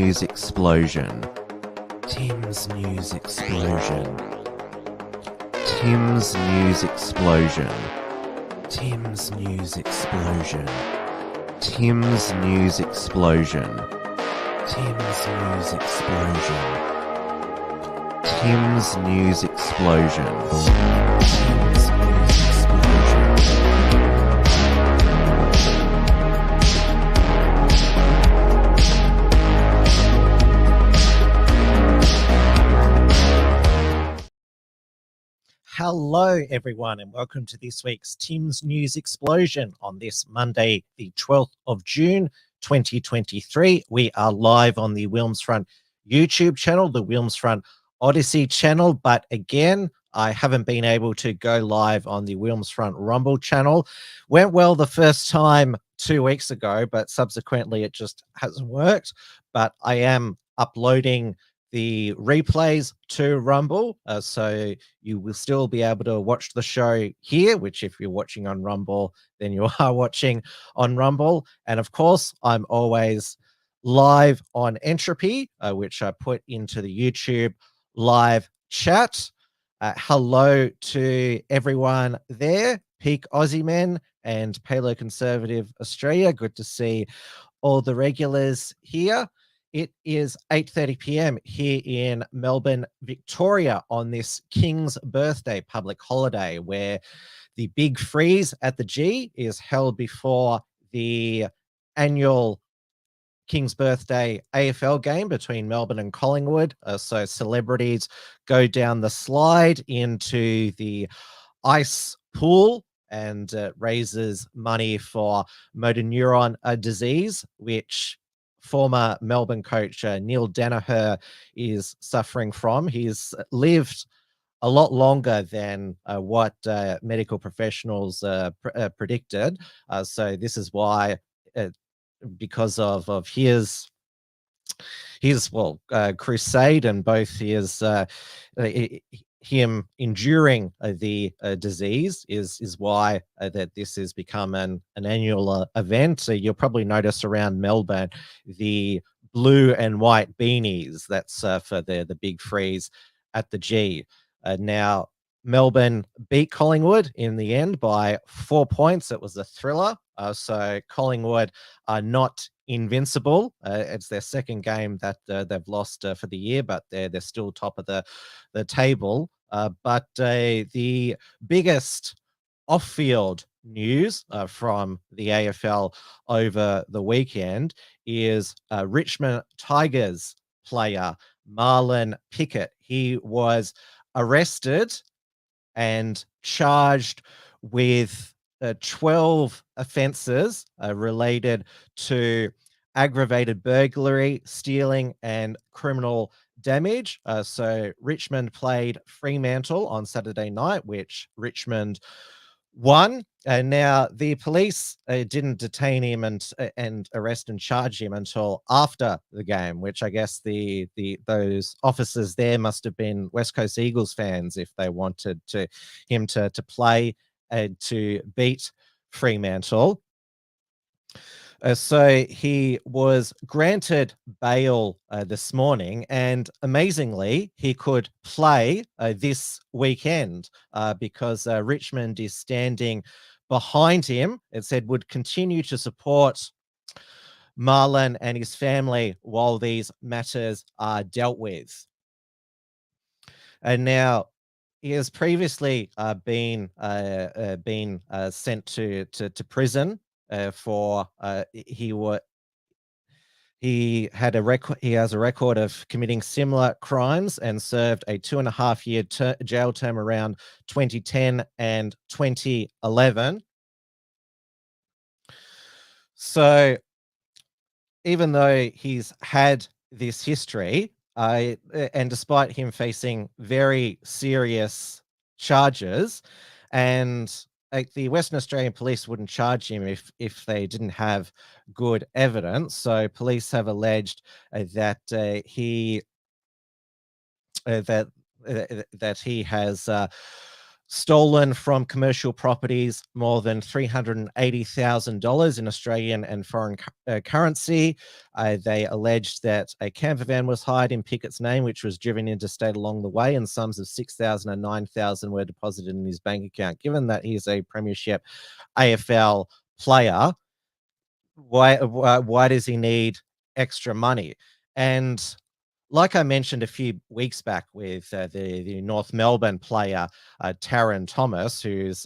News Explosion. Tim's News Explosion. Tim's News Explosion. Tim's News Explosion. Tim's News Explosion. Tim's News Explosion. Tim's News Explosion. Tim's News Explosion. Hello, everyone, and welcome to this week's Tim's News Explosion on this Monday, the 12th of June, 2023. We are live on the Wilmsfront YouTube channel, the Wilmsfront Odyssey channel, but again, I haven't been able to go live on the Wilmsfront Rumble channel. Went well the first time 2 weeks ago, but subsequently it just hasn't worked. But I am uploading the replays to Rumble, so you will still be able to watch the show here, which if you're watching on Rumble, then you are watching on Rumble. And of course, I'm always live on Entropy, which I put into the YouTube live chat. Hello to everyone there, Peak Aussie Men and Palo Conservative Australia. Good to see all the regulars here. It is 8:30 p.m. here in Melbourne, Victoria, on this King's Birthday public holiday, where the big freeze at the G is held before the annual King's Birthday AFL game between Melbourne and Collingwood. So celebrities go down the slide into the ice pool and raises money for motor neuron disease, which former Melbourne coach Neil Danaher is suffering from. He's lived a lot longer than what medical professionals predicted. So this is why, because of his crusade and both his him enduring the disease is why that this has become an annual event. So you'll probably notice around Melbourne the blue and white beanies. That's for the big freeze at the G. Now, Melbourne beat Collingwood in the end by 4 points. It was a thriller. So Collingwood are not invincible. It's their second game that they've lost for the year, but they're still top of the table. But the biggest off-field news from the AFL over the weekend is Richmond Tigers player Marlon Pickett. He was arrested and charged with 12 offences related to aggravated burglary, stealing, and criminal damage. So Richmond played Fremantle on Saturday night, which Richmond won. And now the police didn't detain him and arrest and charge him until after the game, which I guess those officers there must have been West Coast Eagles fans if they wanted him to play to beat Fremantle. So he was granted bail this morning, and amazingly, he could play this weekend because Richmond is standing behind him. It said would continue to support Marlon and his family while these matters are dealt with. And now, he has previously been sent to prison for he has a record of committing similar crimes and served a 2.5-year jail term around 2010 and 2011. So even though he's had this history, and despite him facing very serious charges, and the Western Australian police wouldn't charge him if they didn't have good evidence. So police have alleged that he has stolen from commercial properties more than $380,000 in Australian and foreign currency. They alleged that a camper van was hired in Pickett's name, which was driven interstate along the way, and sums of $6,000 and $9,000 were deposited in his bank account. Given that he's a Premiership AFL player, why does he need extra money? And like I mentioned a few weeks back with the North Melbourne player Taron Thomas, who's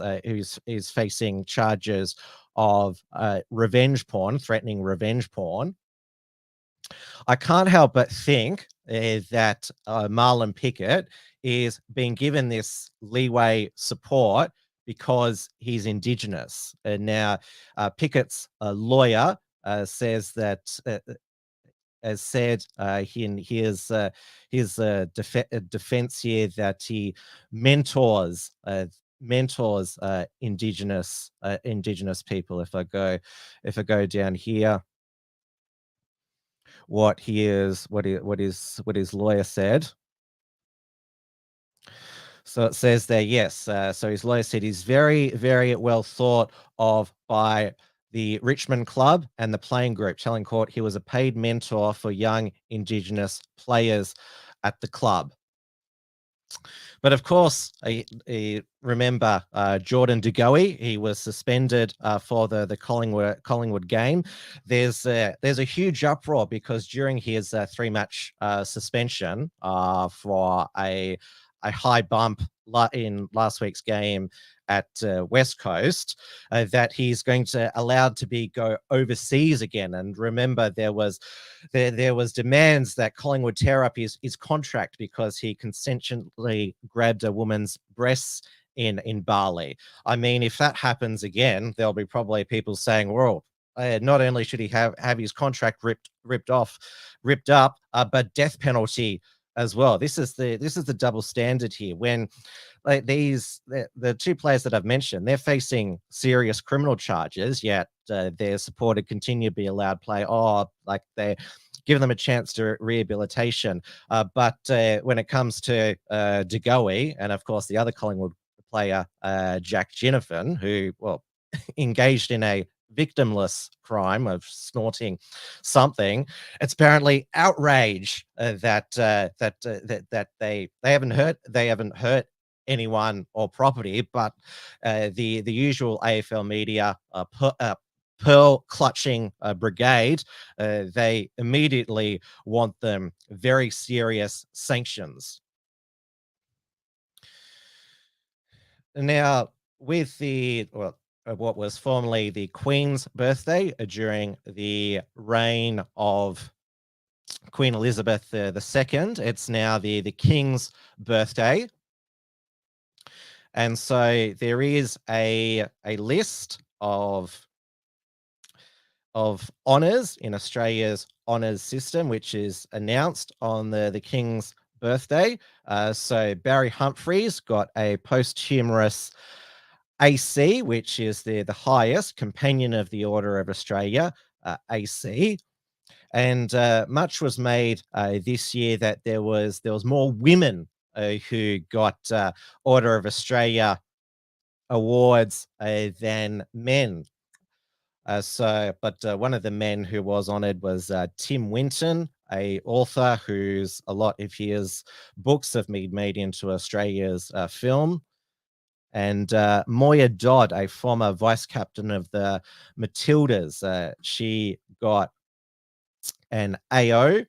facing charges of revenge porn, threatening revenge porn, I can't help but think that Marlon Pickett is being given this leeway support because he's Indigenous. And now Pickett's lawyer says that has said in his defense here that he mentors indigenous people. If I go down here, what his lawyer said. So it says there, yes. So his lawyer said he's very, very well thought of by the Richmond Club and the playing group, telling court he was a paid mentor for young Indigenous players at the club. But of course, remember Jordan De Goey. He was suspended for the Collingwood game. There's a huge uproar because during his 3-match suspension for a high bump in last week's game at West Coast, that he's going to allowed to go overseas again. And remember, there was demands that Collingwood tear up his contract because he consensually grabbed a woman's breasts in Bali. I mean, if that happens again, there'll be probably people saying, well, not only should he have his contract ripped up, but death penalty as well. This is the double standard here. When like the two players that I've mentioned, they're facing serious criminal charges, yet their supported continue to be allowed play. Like they give them a chance to rehabilitation. But when it comes to De Goey and of course the other Collingwood player, Jack Ginnifan, who engaged in a victimless crime of snorting something, it's apparently outrage that they haven't hurt anyone or property, but the usual AFL media pearl clutching brigade, they immediately want them very serious sanctions. Now, with what was formerly the Queen's birthday during the reign of Queen Elizabeth II, it's now the King's birthday. And so there is a list of honours in Australia's honours system, which is announced on the King's birthday. So Barry Humphries got a posthumous AC, which is the highest, Companion of the Order of Australia, AC. And much was made this year that there was more women who got Order of Australia awards than men. But one of the men who was honoured was Tim Winton, a author who's a lot of his books have been made into Australia's film. And Moya Dodd, a former vice captain of the Matildas, she got an AO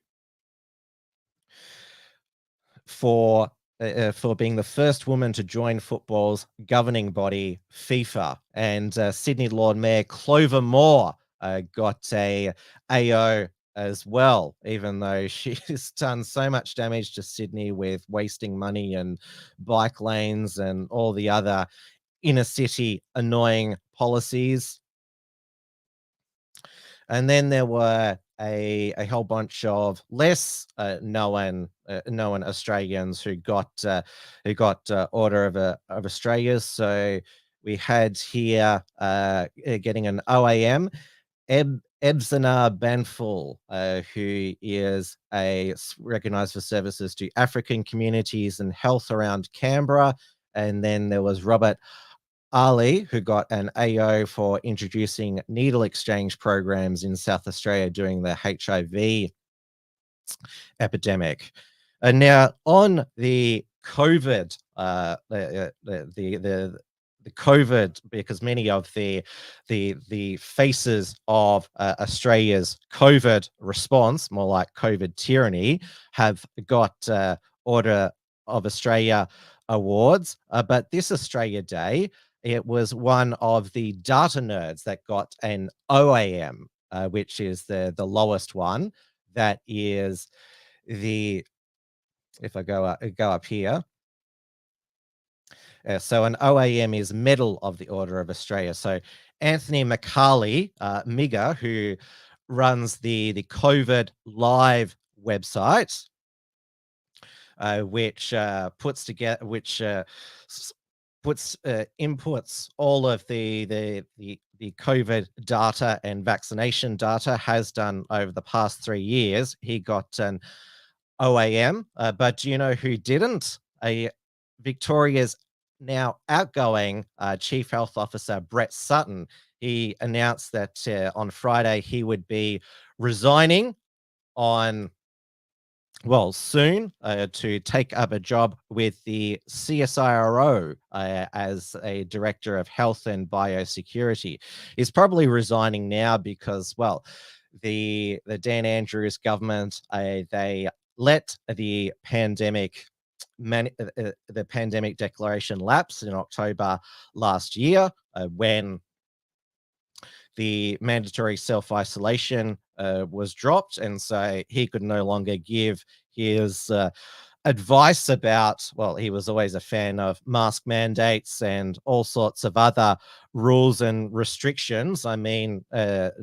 for being the first woman to join football's governing body, FIFA. And Sydney Lord Mayor Clover Moore got a AO as well, even though she's done so much damage to Sydney with wasting money and bike lanes and all the other inner city annoying policies. And then there were a whole bunch of less known Australians who got Order of Australia. So we had here getting an OAM, Ebzana Banful, who is recognised for services to African communities and health around Canberra, And then there was Robert Ali, who got an AO for introducing needle exchange programs in South Australia during the HIV epidemic. And now on the COVID, the COVID, because many of the faces of Australia's COVID response, more like COVID tyranny, have got Order of Australia awards. But this Australia Day, it was one of the data nerds that got an OAM, which is the lowest one. That is the, if I go up here, so an OAM is Medal of the Order of Australia. So Anthony McCarley, Migger, who runs the COVID Live website, which puts together, which inputs all of the COVID data and vaccination data, has done over the past 3 years. He got an OAM, but do you know who didn't? Victoria's now outgoing Chief Health Officer, Brett Sutton. He announced that on Friday he would be resigning on, well, soon, to take up a job with the CSIRO as a Director of Health and Biosecurity. He's probably resigning now because, well, the Dan Andrews government, they let the pandemic declaration lapse in October last year, when the mandatory self-isolation was dropped, and so he could no longer give his advice about, well, he was always a fan of mask mandates and all sorts of other rules and restrictions. I mean,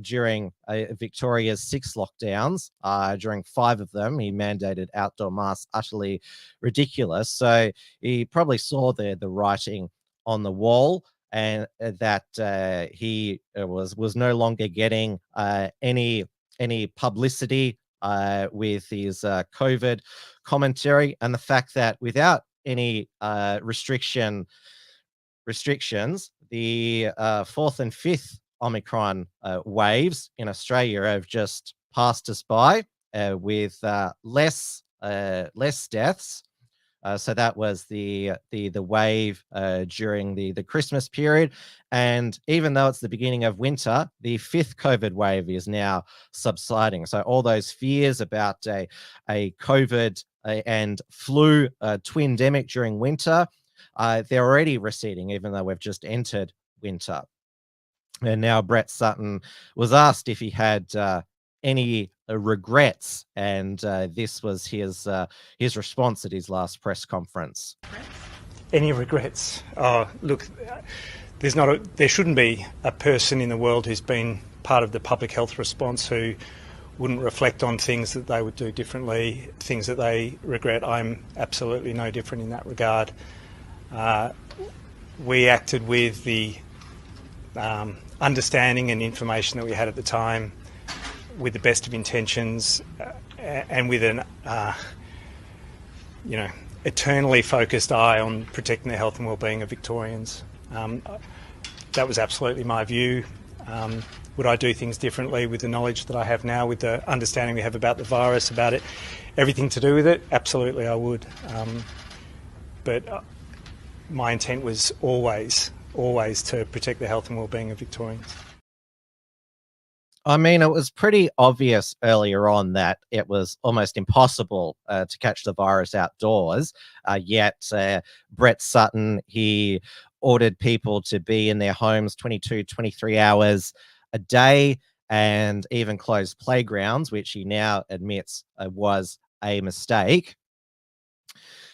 during Victoria's 6 lockdowns, during 5 of them, he mandated outdoor masks, utterly ridiculous. So he probably saw the writing on the wall, and that he was no longer getting any publicity with his COVID commentary, and the fact that without any restrictions, the 4th and 5th Omicron waves in Australia have just passed us by with less deaths. So that was the wave during the Christmas period, and even though it's the beginning of winter, the 5th COVID wave is now subsiding. So all those fears about a COVID and flu twindemic during winter, they're already receding, even though we've just entered winter. And now Brett Sutton was asked if he had any regrets, and this was his response at his last press conference. Any regrets? Oh, look, there shouldn't be a person in the world who's been part of the public health response who wouldn't reflect on things that they would do differently, things that they regret. I'm absolutely no different in that regard. We acted with the understanding and information that we had at the time, with the best of intentions, and with an eternally focused eye on protecting the health and well-being of Victorians. That was absolutely my view. Would I do things differently with the knowledge that I have now, with the understanding we have about the virus, about it, everything to do with it? Absolutely I would. But my intent was always to protect the health and well-being of Victorians. I mean, it was pretty obvious earlier on that it was almost impossible to catch the virus outdoors, yet Brett Sutton, he ordered people to be in their homes 22, 23 hours a day, and even closed playgrounds, which he now admits was a mistake.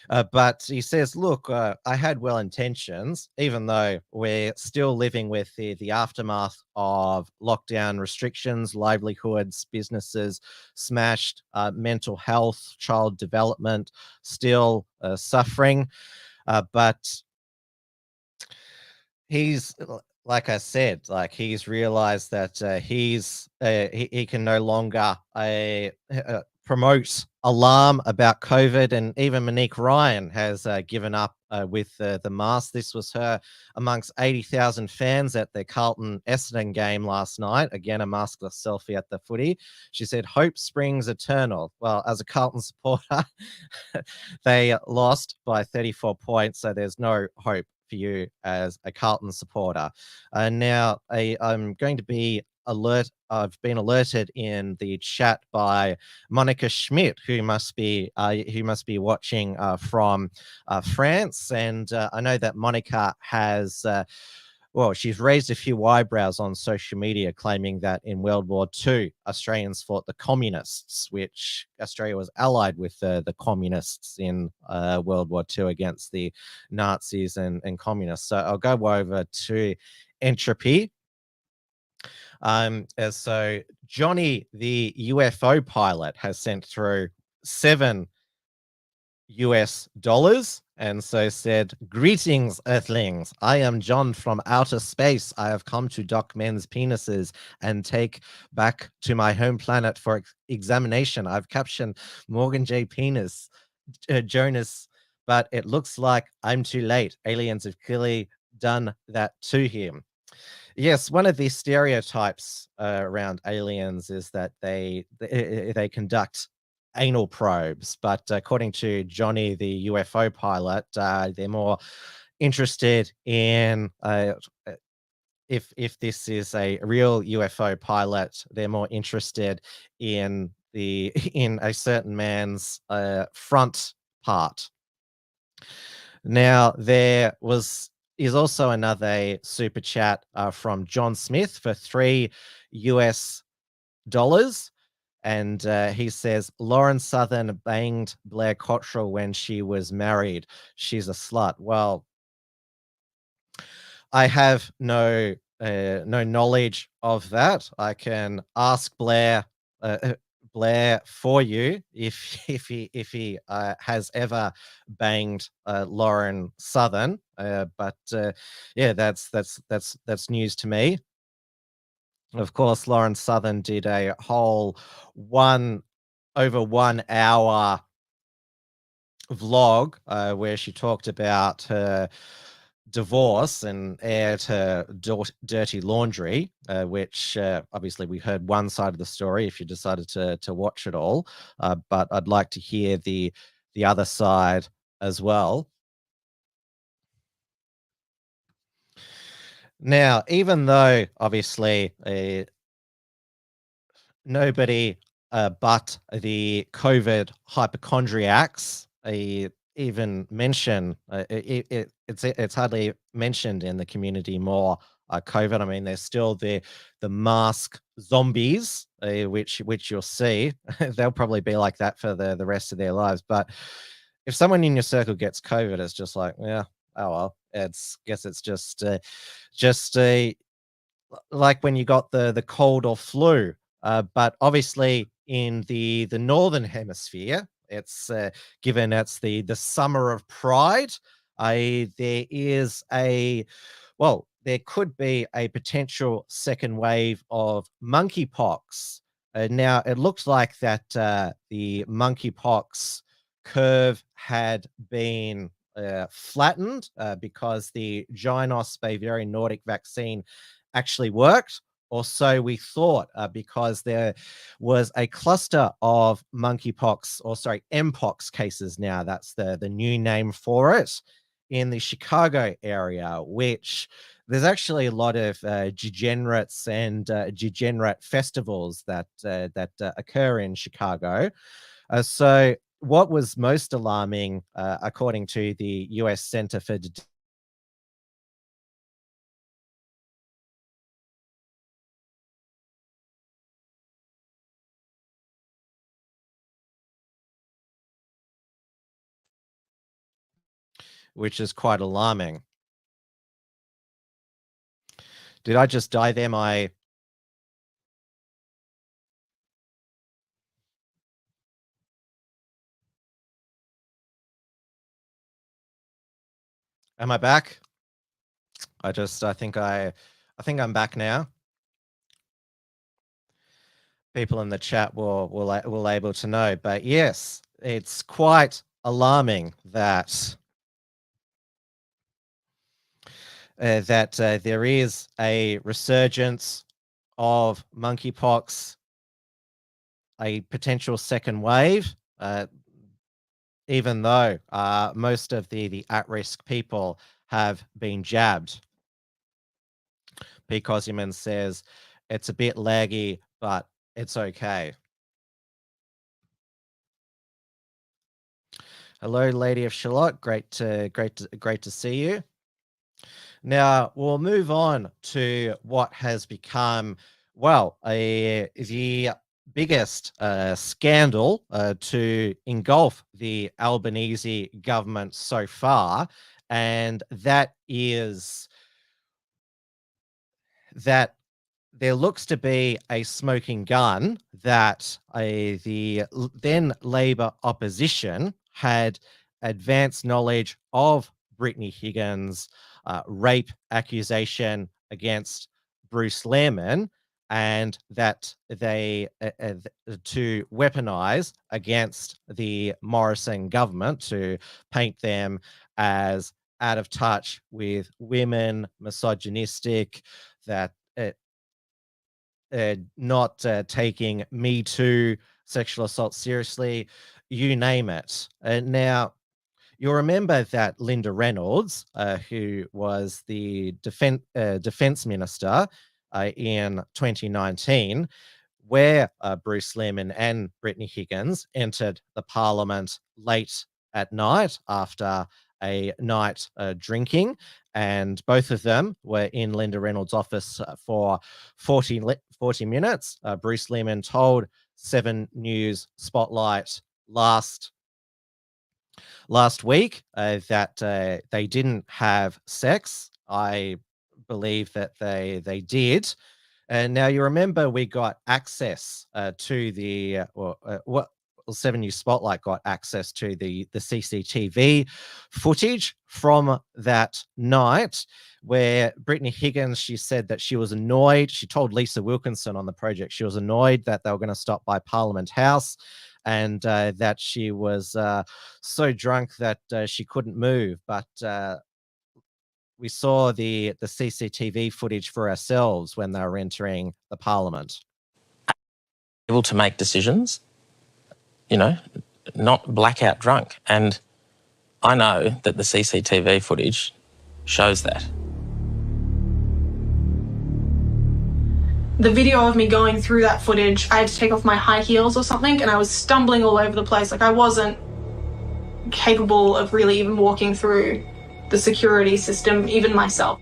But he says, look, I had well intentions, even though we're still living with the aftermath of lockdown restrictions, livelihoods, businesses smashed, mental health, child development still suffering. But he's, like I said, like he's realized that he can no longer promote alarm about COVID, and even Monique Ryan has given up with the mask. This was her amongst 80,000 fans at the Carlton Essendon game last night. Again, a maskless selfie at the footy. She said, "Hope springs eternal." Well, as a Carlton supporter, they lost by 34 points, so there's no hope for you as a Carlton supporter. Now, I'm going to be I've been alerted in the chat by Monica Schmidt, who must be watching from France, and I know that Monica has. Well, she's raised a few eyebrows on social media, claiming that in World War II, Australians fought the communists, which Australia was allied with the communists in World War II against the Nazis and communists. So I'll go over to Entropy. So Johnny, the UFO pilot, has sent through $7 and so said, "Greetings, Earthlings. I am John from outer space. I have come to dock men's penises and take back to my home planet for examination. I've captioned Morgan J. Penis, Jonas, but it looks like I'm too late. Aliens have clearly done that to him." Yes, one of the stereotypes around aliens is that they conduct anal probes, but according to Johnny, the UFO pilot, they're more interested in if this is a real UFO pilot, they're more interested in in a certain man's front part. Now, there is also another super chat from John Smith for $3. And he says, "Lauren Southern banged Blair Cottrell when she was married. She's a slut." Well, I have no knowledge of that. I can ask Blair for you if he has ever banged Lauren Southern. But yeah, that's news to me. Of course, Lauren Southern did a whole over 1 hour vlog where she talked about her divorce and aired her dirty laundry, which obviously we heard one side of the story if you decided to watch it all, but I'd like to hear the other side as well. Now, even though obviously nobody but the COVID hypochondriacs even mention it's hardly mentioned in the community more. COVID. I mean, there's still the mask zombies, which you'll see. They'll probably be like that for the rest of their lives. But if someone in your circle gets COVID, it's just like, yeah, oh well. It's just like when you got the cold or flu. But obviously in the northern hemisphere, it's given it's the summer of pride. There is there could be a potential second wave of monkeypox. Now it looks like that the monkeypox curve had been flattened because the Gynos Bavarian Nordic vaccine actually worked, or so we thought, because there was a cluster of monkeypox, or sorry, mpox cases now, that's the new name for it, in the Chicago area, which there's actually a lot of degenerates and degenerate festivals that occur in Chicago. So what was most alarming, according to the US Center for which is quite alarming. Did I just die there? Am I back? I think I'm back now. people in the chat will able to know. But yes, it's quite alarming that there is a resurgence of monkeypox, a potential second wave, even though most of the at-risk people have been jabbed. P. Cosman says it's a bit laggy, but it's okay. Hello, Lady of Shalott. Great to see you. Now we'll move on to what has become, well, the biggest scandal to engulf the Albanese government so far, and that is that there looks to be a smoking gun that the then Labor opposition had advanced knowledge of Brittany Higgins' rape accusation against Bruce Lehrmann, and that they to weaponize against the Morrison government, to paint them as out of touch with women, misogynistic, that not taking Me Too sexual assault seriously, you name it. Now, you'll remember that Linda Reynolds, who was the defense minister in 2019, where Bruce Lehrmann and Brittany Higgins entered the parliament late at night after a night drinking, and both of them were in Linda Reynolds' office for 40 minutes. Bruce Lehrmann told 7 News Spotlight last week that they didn't have sex. I believe that they did. And now you remember we got access to the 7 News Spotlight got access to the CCTV footage from that night, where Brittany Higgins, she said that she was annoyed. She told Lisa Wilkinson on the project she was annoyed that they were going to stop by Parliament House, and that she was so drunk that she couldn't move. But we saw the CCTV footage for ourselves when they were entering the parliament. Able to make decisions, not blackout drunk. And I know that the CCTV footage shows that. The video of me going through that footage, I had to take off my high heels or something, and I was stumbling all over the place. Like, I wasn't capable of really even walking through the security system, even myself.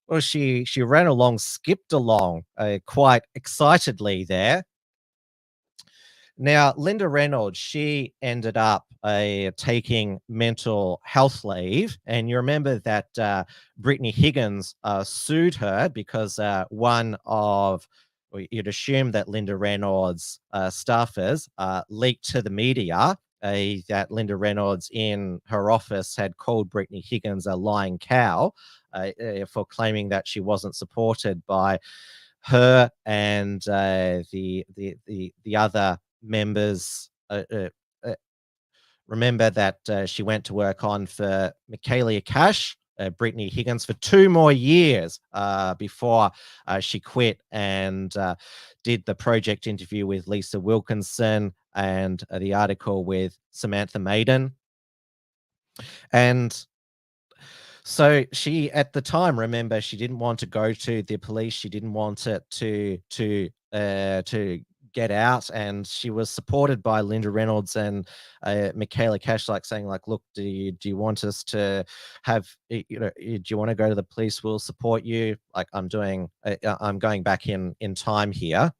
Well, she ran along, skipped along quite excitedly there. Now, Linda Reynolds, she ended up taking mental health leave. And you remember that Brittany Higgins sued her because you'd assume that Linda Reynolds' staffers leaked to the media that Linda Reynolds in her office had called Brittany Higgins a lying cow for claiming that she wasn't supported by her and the other members. Remember that she went to work on for Michaelia Cash, Brittany Higgins, for 2 more years before she quit and did the project interview with Lisa Wilkinson and the article with Samantha Maiden. And so she, at the time, remember, she didn't want to go to the police. She didn't want it to get out, and she was supported by Linda Reynolds and Michaelia Cash, like saying, like, look, do you want us to have, do you want to go to the police? We'll support you. Like, I'm going back in time here.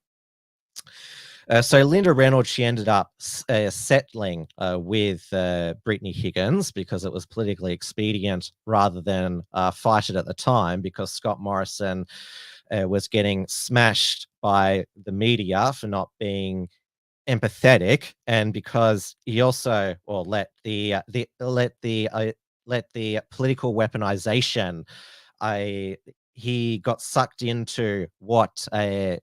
So Linda Reynolds, she ended up settling with Brittany Higgins because it was politically expedient rather than fight it at the time, because Scott Morrison was getting smashed by the media for not being empathetic, and because he also let the political weaponization. he got sucked into the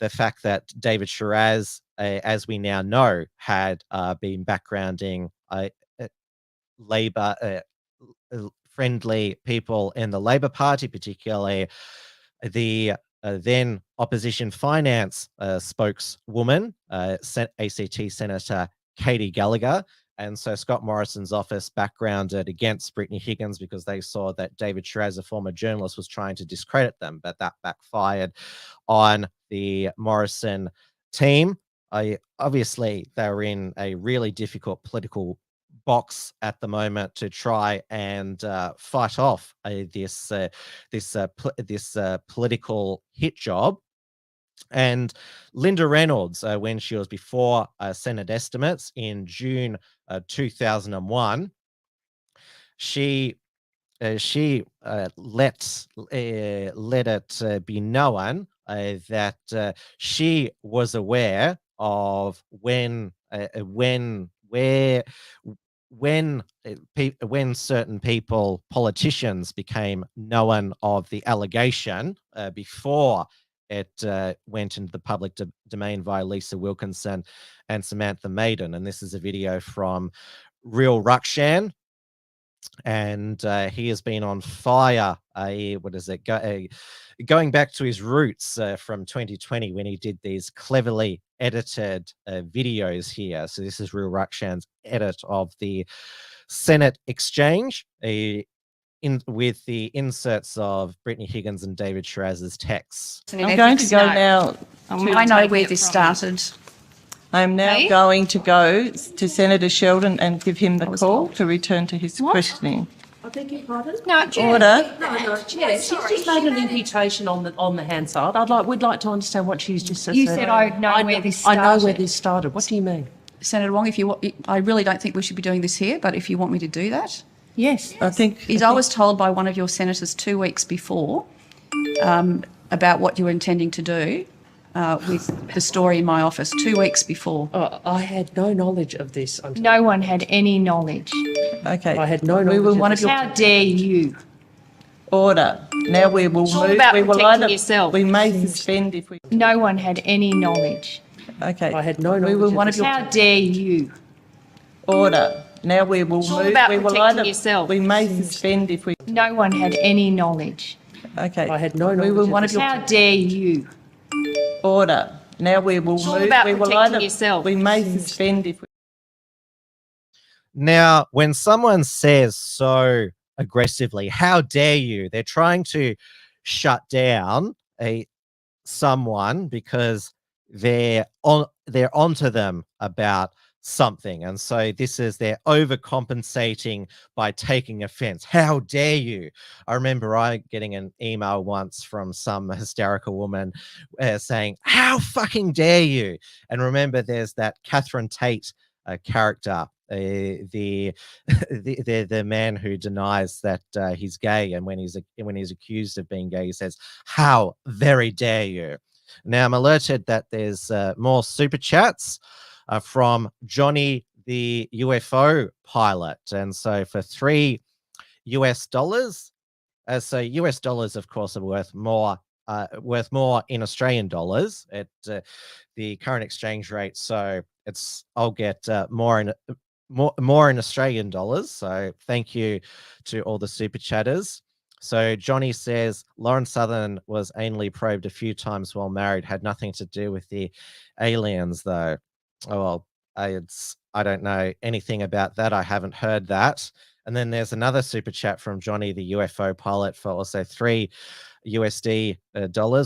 fact that David Shiraz, as we now know, had been backgrounding Labor friendly people in the Labor Party, particularly the then opposition finance spokeswoman, ACT Senator Katie Gallagher. And so Scott Morrison's office backgrounded against Brittany Higgins because they saw that David Shiraz, a former journalist, was trying to discredit them, but that backfired on the Morrison team. Obviously, they're in a really difficult political box at the moment to try and fight off this political hit job. And Linda Reynolds, when she was before Senate estimates in June 2001, she let it be known that she was aware of when certain people, politicians, became known of the allegation before it went into the public domain via Lisa Wilkinson and Samantha Maiden. And this is a video from Real Rukshan. And he has been on fire. Going back to his roots from 2020 when he did these cleverly edited videos here. So this is Real Rukshan's edit of the Senate exchange with the inserts of Brittany Higgins and David Shiraz's texts. I'm going to go now. I know where this started. I'm now going to go to Senator Sheldon and give him the call to return to his questioning. I beg your pardon? No, Chair. Order. No, Chair. She's just made an imputation on the Hansard. We'd like to understand what she's just said. You said I know where this started. I know where this started. What do you mean? Senator Wong, I really don't think we should be doing this here, but if you want me to do that. Yes. I was told by one of your senators 2 weeks before about what you were intending to do with the story in my office 2 weeks before. I had no knowledge of this. No one had any knowledge. Okay. I had no knowledge. How dare you? Order. Now we will It's all move. about We will protecting either, yourself. we may suspend if we. No one had any knowledge. Okay. I had no knowledge. How dare you? Order. Now we will It's all move. about We will protecting either. yourself. We may suspend if we. No one had any knowledge. Okay. I had no knowledge. How dare you? Order. Now we will It's all move. about We will protecting either. yourself. We may suspend if we. Now, when someone says so aggressively, how dare you, they're trying to shut down someone because they're onto them about something. And so they're overcompensating by taking offense. How dare you? I remember getting an email once from some hysterical woman saying, how fucking dare you? And remember, there's that Catherine Tate character, the man who denies that he's gay, and when he's accused of being gay, he says, how very dare you? Now I'm alerted that there's more super chats from Johnny, the UFO pilot. And so for $3 US, so US dollars, of course, are worth more in Australian dollars at the current exchange rate. So I'll get more in Australian dollars. So thank you to all the super chatters. So Johnny says Lauren Southern was anally probed a few times while married, had nothing to do with the aliens though. Oh, well, I don't know anything about that. I haven't heard that. And then there's another super chat from Johnny, the UFO pilot, for also $3 USD.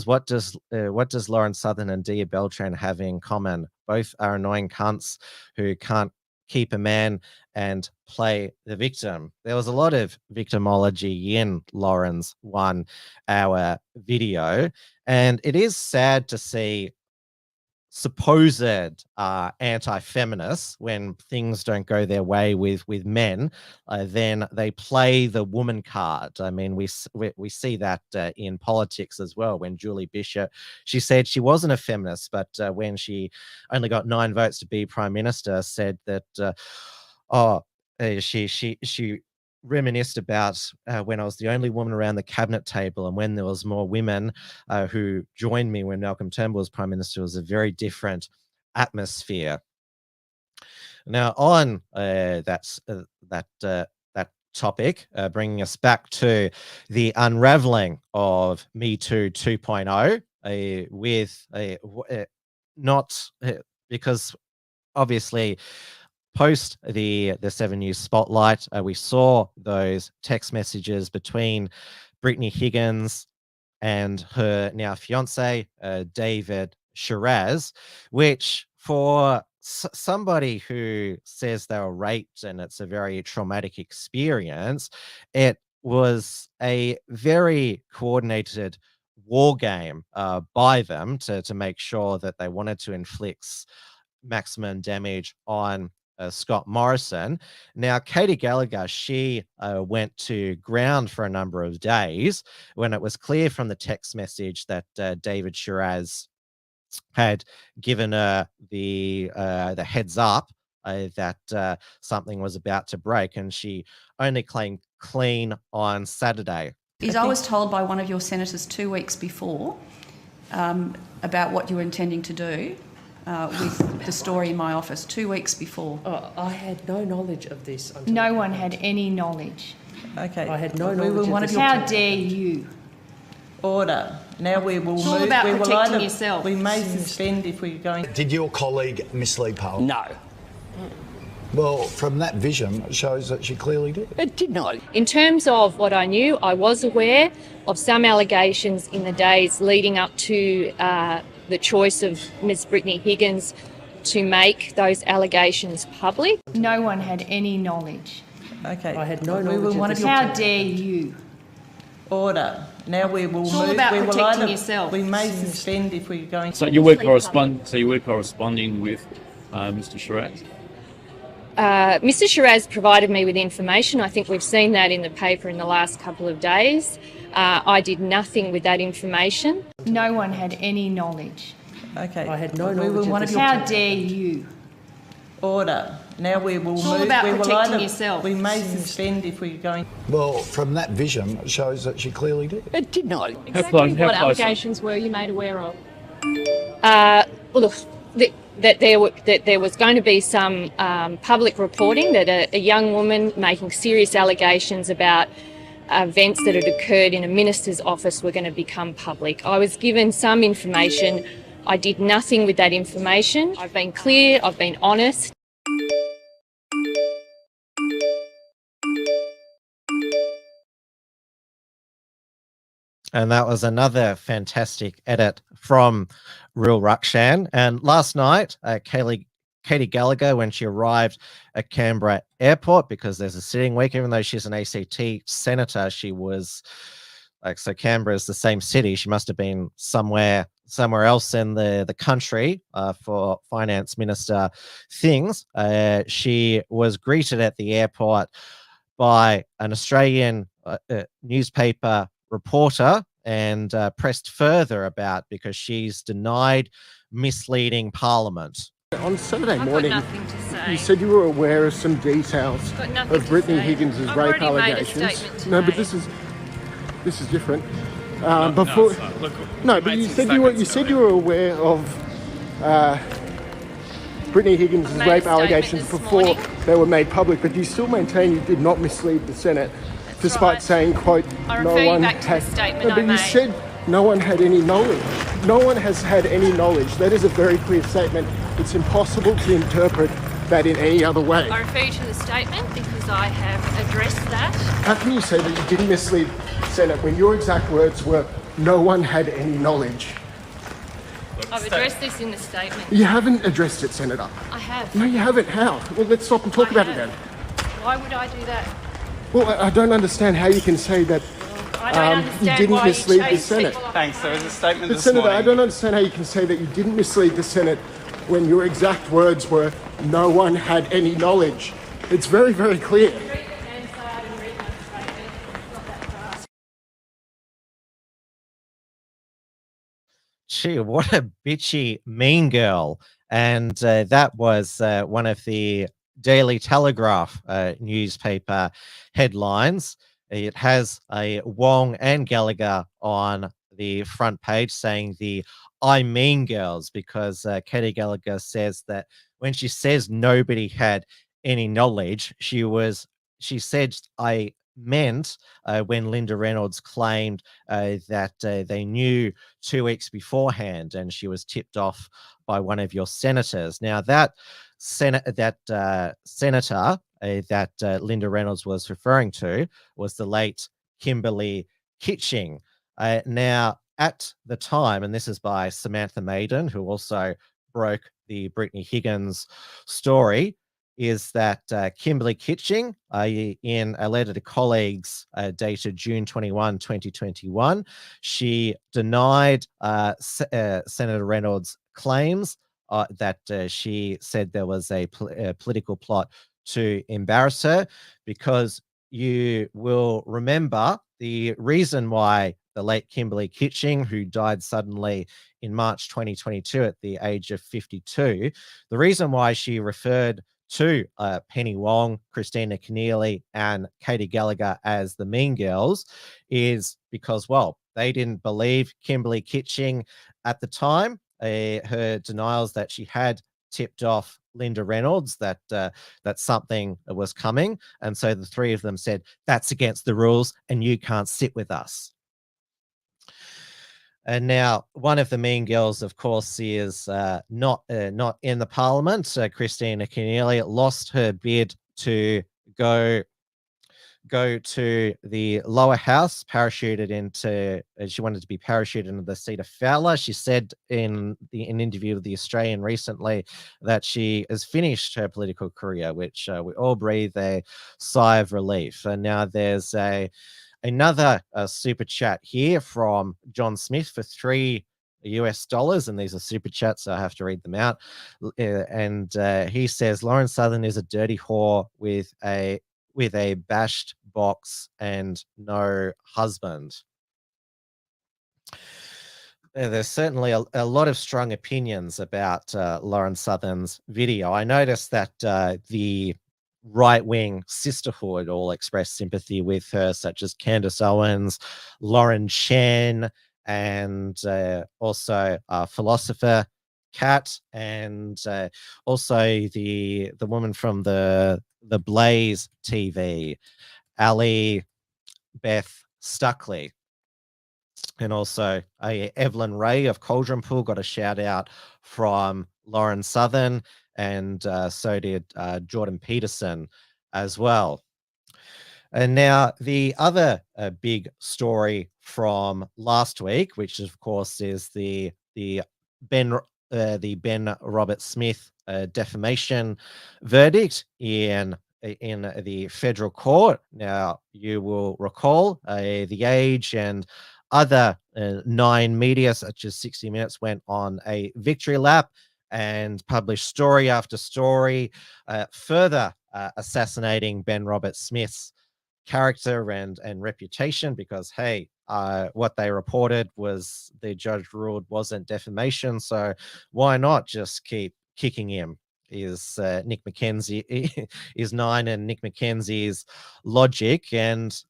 What does Lauren Southern and Dia Beltran have in common? Both are annoying cunts who can't keep a man and play the victim. There was a lot of victimology in Lauren's 1 hour video, and it is sad to see supposed anti-feminists, when things don't go their way with men, then they play the woman card. I mean, we see that in politics as well. When Julie Bishop, she said she wasn't a feminist, but when she only got 9 votes to be prime minister, said that she reminisced about when I was the only woman around the cabinet table, and when there was more women who joined me when Malcolm Turnbull was Prime Minister. It was a very different atmosphere. Now, on that topic, bringing us back to the unraveling of Me Too 2.0, not because obviously post the 7 News spotlight, we saw those text messages between Brittany Higgins and her now fiance, David Shiraz, which for somebody who says they were raped and it's a very traumatic experience, it was a very coordinated war game by them to make sure that they wanted to inflict maximum damage on Scott Morrison. Now, Katie Gallagher, she went to ground for a number of days when it was clear from the text message that David Shiraz had given her the heads up that something was about to break, and she only claimed clean on Saturday. I was told by one of your senators 2 weeks before about what you were intending to do with the story in my office 2 weeks before. Oh, I had no knowledge of this. No one had any knowledge. Okay. I had no knowledge of this. How dare you? Order. Now we will It's all move. about We will protecting either, yourself. We may suspend if we're going. Did your colleague mislead Parliament? No, Well, from that vision, it shows that she clearly did. it did not. In terms of what I knew, I was aware of some allegations in the days leading up to the choice of Ms. Brittany Higgins to make those allegations public. No one had any knowledge. Okay. I had no knowledge of this. How dare you? Order. Now we will It's move. all about we will protecting either, yourself. We may suspend if we're going. So you were corresponding with Mr. Shiraz? Mr. Shiraz provided me with information. I think we've seen that in the paper in the last couple of days. I did nothing with that information. No one had any knowledge. Okay. I had no knowledge of this. How dare you? Order. Now we will It's move. all about we will protecting either, yourself. We may suspend if we're going. Well, from that vision, it shows that she clearly did. It did not. Exactly what allegations were you made aware of? Look, that there was going to be some public reporting that a young woman making serious allegations about events that had occurred in a minister's office were going to become public. I was given some information. I did nothing with that information. I've been clear, I've been honest. And that was another fantastic edit from Real Rukshan. And last night, Katie Gallagher, when she arrived at Canberra Airport, because there's a sitting week, even though she's an ACT senator, she was like, so Canberra is the same city. She must have been somewhere else in the country for finance minister things. She was greeted at the airport by an Australian newspaper reporter and pressed further about because she's denied misleading Parliament. On Saturday morning, you said you were aware of some details of Brittany Higgins' rape allegations. No, but this is different. But you said you were aware of Brittany Higgins' rape allegations before they were made public, but you still maintain you did not mislead the Senate, despite saying, quote, no one had. No, but you said no one had any knowledge. No one has had any knowledge. That is a very clear statement. It's impossible to interpret that in any other way. I refer you to the statement because I have addressed that. How can you say that you didn't mislead the Senate when your exact words were, no one had any knowledge? I've addressed this in the statement. You haven't addressed it, Senator. I have. No, you haven't. How? Well, let's stop and talk about it then. Why would I do that? Well, I don't understand how you can say that I don't understand you didn't why mislead you the Senate. Thanks. There was a statement But this Senator, morning. I don't understand how you can say that you didn't mislead the Senate when your exact words were, no one had any knowledge. It's very, very clear. Gee, what a bitchy mean girl. And that was one of the Daily Telegraph newspaper headlines. It has a Wong and Gallagher on the front page saying the I mean girls, because Katie Gallagher says that when she says nobody had any knowledge, she said I meant when Linda Reynolds claimed that they knew 2 weeks beforehand and she was tipped off by one of your senators. Now that senator that Linda Reynolds was referring to was the late Kimberly Kitching. Now, at the time, and this is by Samantha Maiden, who also broke the Brittany Higgins story, is that Kimberly Kitching, in a letter to colleagues dated June 21, 2021, she denied Senator Reynolds' claims that she said there was a political plot to embarrass her, because you will remember the reason why the late Kimberly Kitching, who died suddenly in March 2022 at the age of 52, the reason why she referred to Penny Wong, Christina Keneally, and Katie Gallagher as the Mean Girls is because, well, they didn't believe Kimberly Kitching at the time. Her denials that she had tipped off Linda Reynolds that something was coming, and so the three of them said that's against the rules and you can't sit with us. And now one of the Mean Girls, of course, is not in the Parliament. Christina Keneally lost her bid to go to the lower house, parachuted into, she wanted to be parachuted into the seat of Fowler. She said in an interview with The Australian recently that she has finished her political career, which we all breathe a sigh of relief. And now there's another super chat here from John Smith for $3 US, and these are super chats, so I have to read them out. And he says Lauren Southern is a dirty whore with a bashed box and no husband. There's certainly a lot of strong opinions about Lauren Southern's video. I noticed that the right-wing sisterhood all expressed sympathy with her, such as Candace Owens, Lauren Chen, and also philosopher Kat, and also the woman from the Blaze TV, Ali Beth Stuckley, and also Evelyn Ray of Cauldron Pool got a shout out from Lauren Southern, and so did Jordan Peterson as well. And now the other big story from last week, which of course is the Ben Robert Smith defamation verdict in the federal court. Now, you will recall The Age and other 9 media, such as 60 Minutes, went on a victory lap and published story after story, further assassinating Ben Robert Smith's character and reputation, because, hey, what they reported was the judge ruled wasn't defamation, so why not just keep kicking him? Is Nick McKenzie is 9 and Nick McKenzie's logic. And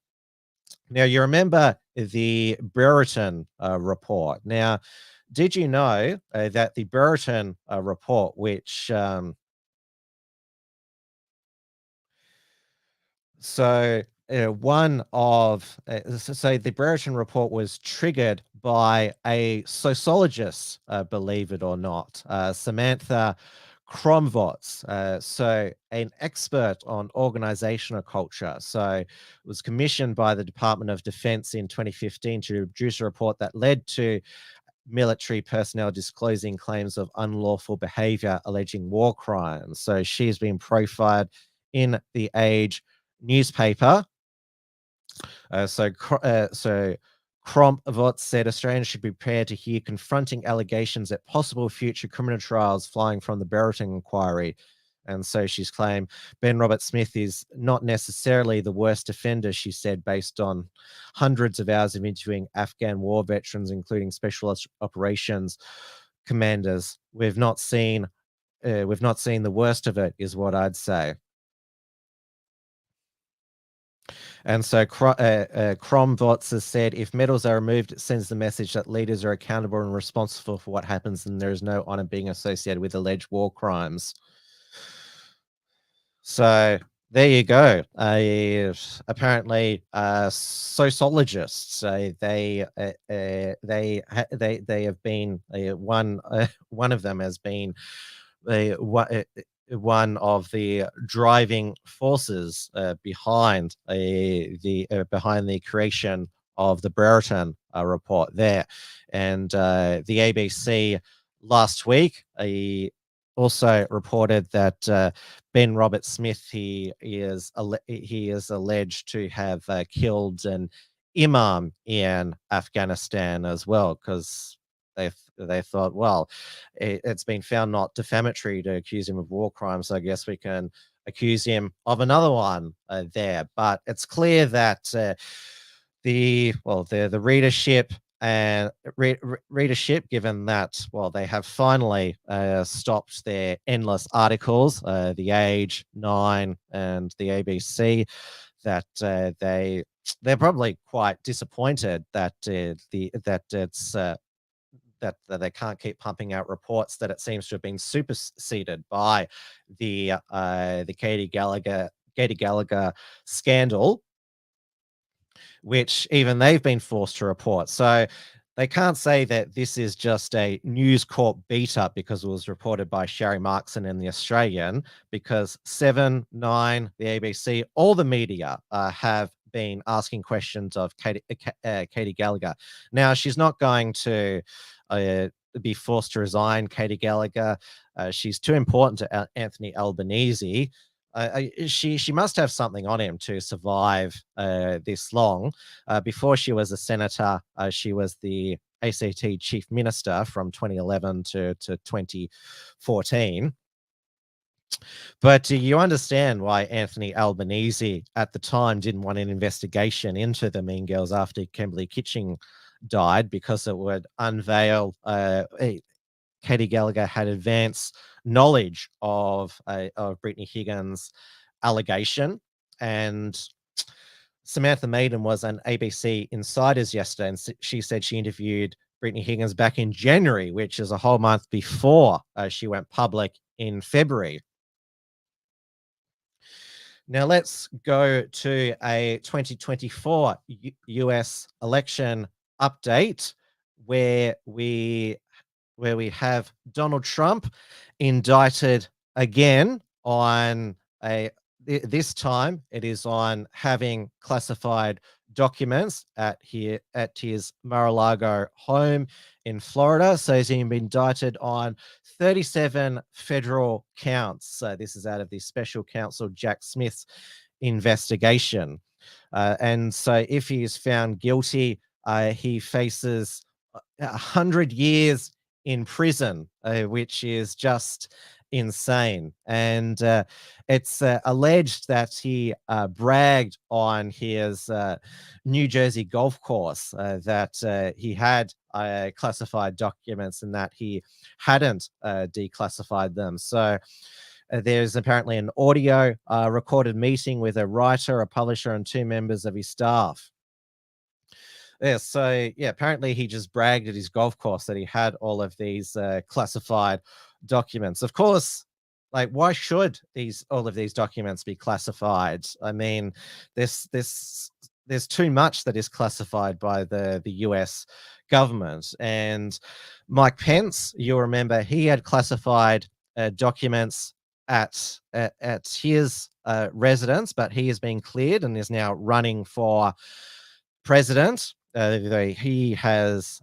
now you remember the Brereton report. Now, did you know that the Brereton report, which one of so the Brereton report was triggered by a sociologist, believe it or not, Samantha Kromvotz, so an expert on organizational culture. So it was commissioned by the Department of Defense in 2015 to produce a report that led to military personnel disclosing claims of unlawful behavior alleging war crimes. So she's been profiled in The Age newspaper. So Kromvotz said Australians should be prepared to hear confronting allegations at possible future criminal trials flying from the Brereton inquiry. And so she's claimed Ben Robert Smith is not necessarily the worst offender, she said, based on hundreds of hours of interviewing Afghan war veterans, including special operations commanders. We've not seen we've not seen the worst of it, is what I'd say. And so Cromvots has said, if medals are removed, it sends the message that leaders are accountable and responsible for what happens, and there is no honor being associated with alleged war crimes. So there you go. Apparently, sociologists they have been one of them has been one of the driving forces behind the creation of the Brereton report there. And the ABC last week also reported that Ben Robert Smith, he is alleged to have killed an imam in Afghanistan as well, because they thought, well, it's been found not defamatory to accuse him of war crimes, so I guess we can accuse him of another one there. But it's clear that the readership and readership, given that, well, they have finally stopped their endless articles, The Age, 9, and the ABC, that they're probably quite disappointed that that they can't keep pumping out reports, that it seems to have been superseded by the Katie Gallagher scandal, which even they've been forced to report. So they can't say that this is just a News Corp beat up because it was reported by Sherry Markson in The Australian, because 7, 9, the ABC, all the media have been asking questions of Katie Gallagher. Now, she's not going to be forced to resign, Katie Gallagher. She's too important to Anthony Albanese. She must have something on him to survive this long. Before she was a senator, she was the ACT chief minister from 2011 to 2014. But you understand why Anthony Albanese at the time didn't want an investigation into the Mean Girls after Kimberly Kitching died, because it would unveil Katie Gallagher had advanced knowledge of Brittany Higgins' allegation. And Samantha Maiden was on ABC Insiders yesterday, and she said she interviewed Brittany Higgins back in January, which is a whole month before she went public in February. Now let's go to a 2024 US election update, where we have Donald Trump indicted again on this time it is on having classified documents at his Mar-a-Lago home in Florida. So he's been indicted on 37 federal counts. So this is out of the special counsel Jack Smith's investigation. And so if he is found guilty, he faces 100 years in prison, which is just insane. And it's alleged that he bragged on his New Jersey golf course that he had classified documents and that he hadn't declassified them. So there's apparently an audio recorded meeting with a writer, a publisher, and 2 members of his staff. Yeah, so yeah, apparently he just bragged at his golf course that he had all of these classified documents. Of course, like, why should all of these documents be classified? I mean, there's too much that is classified by the US government. And Mike Pence, you'll remember, he had classified documents at his residence, but he has been cleared and is now running for president. He has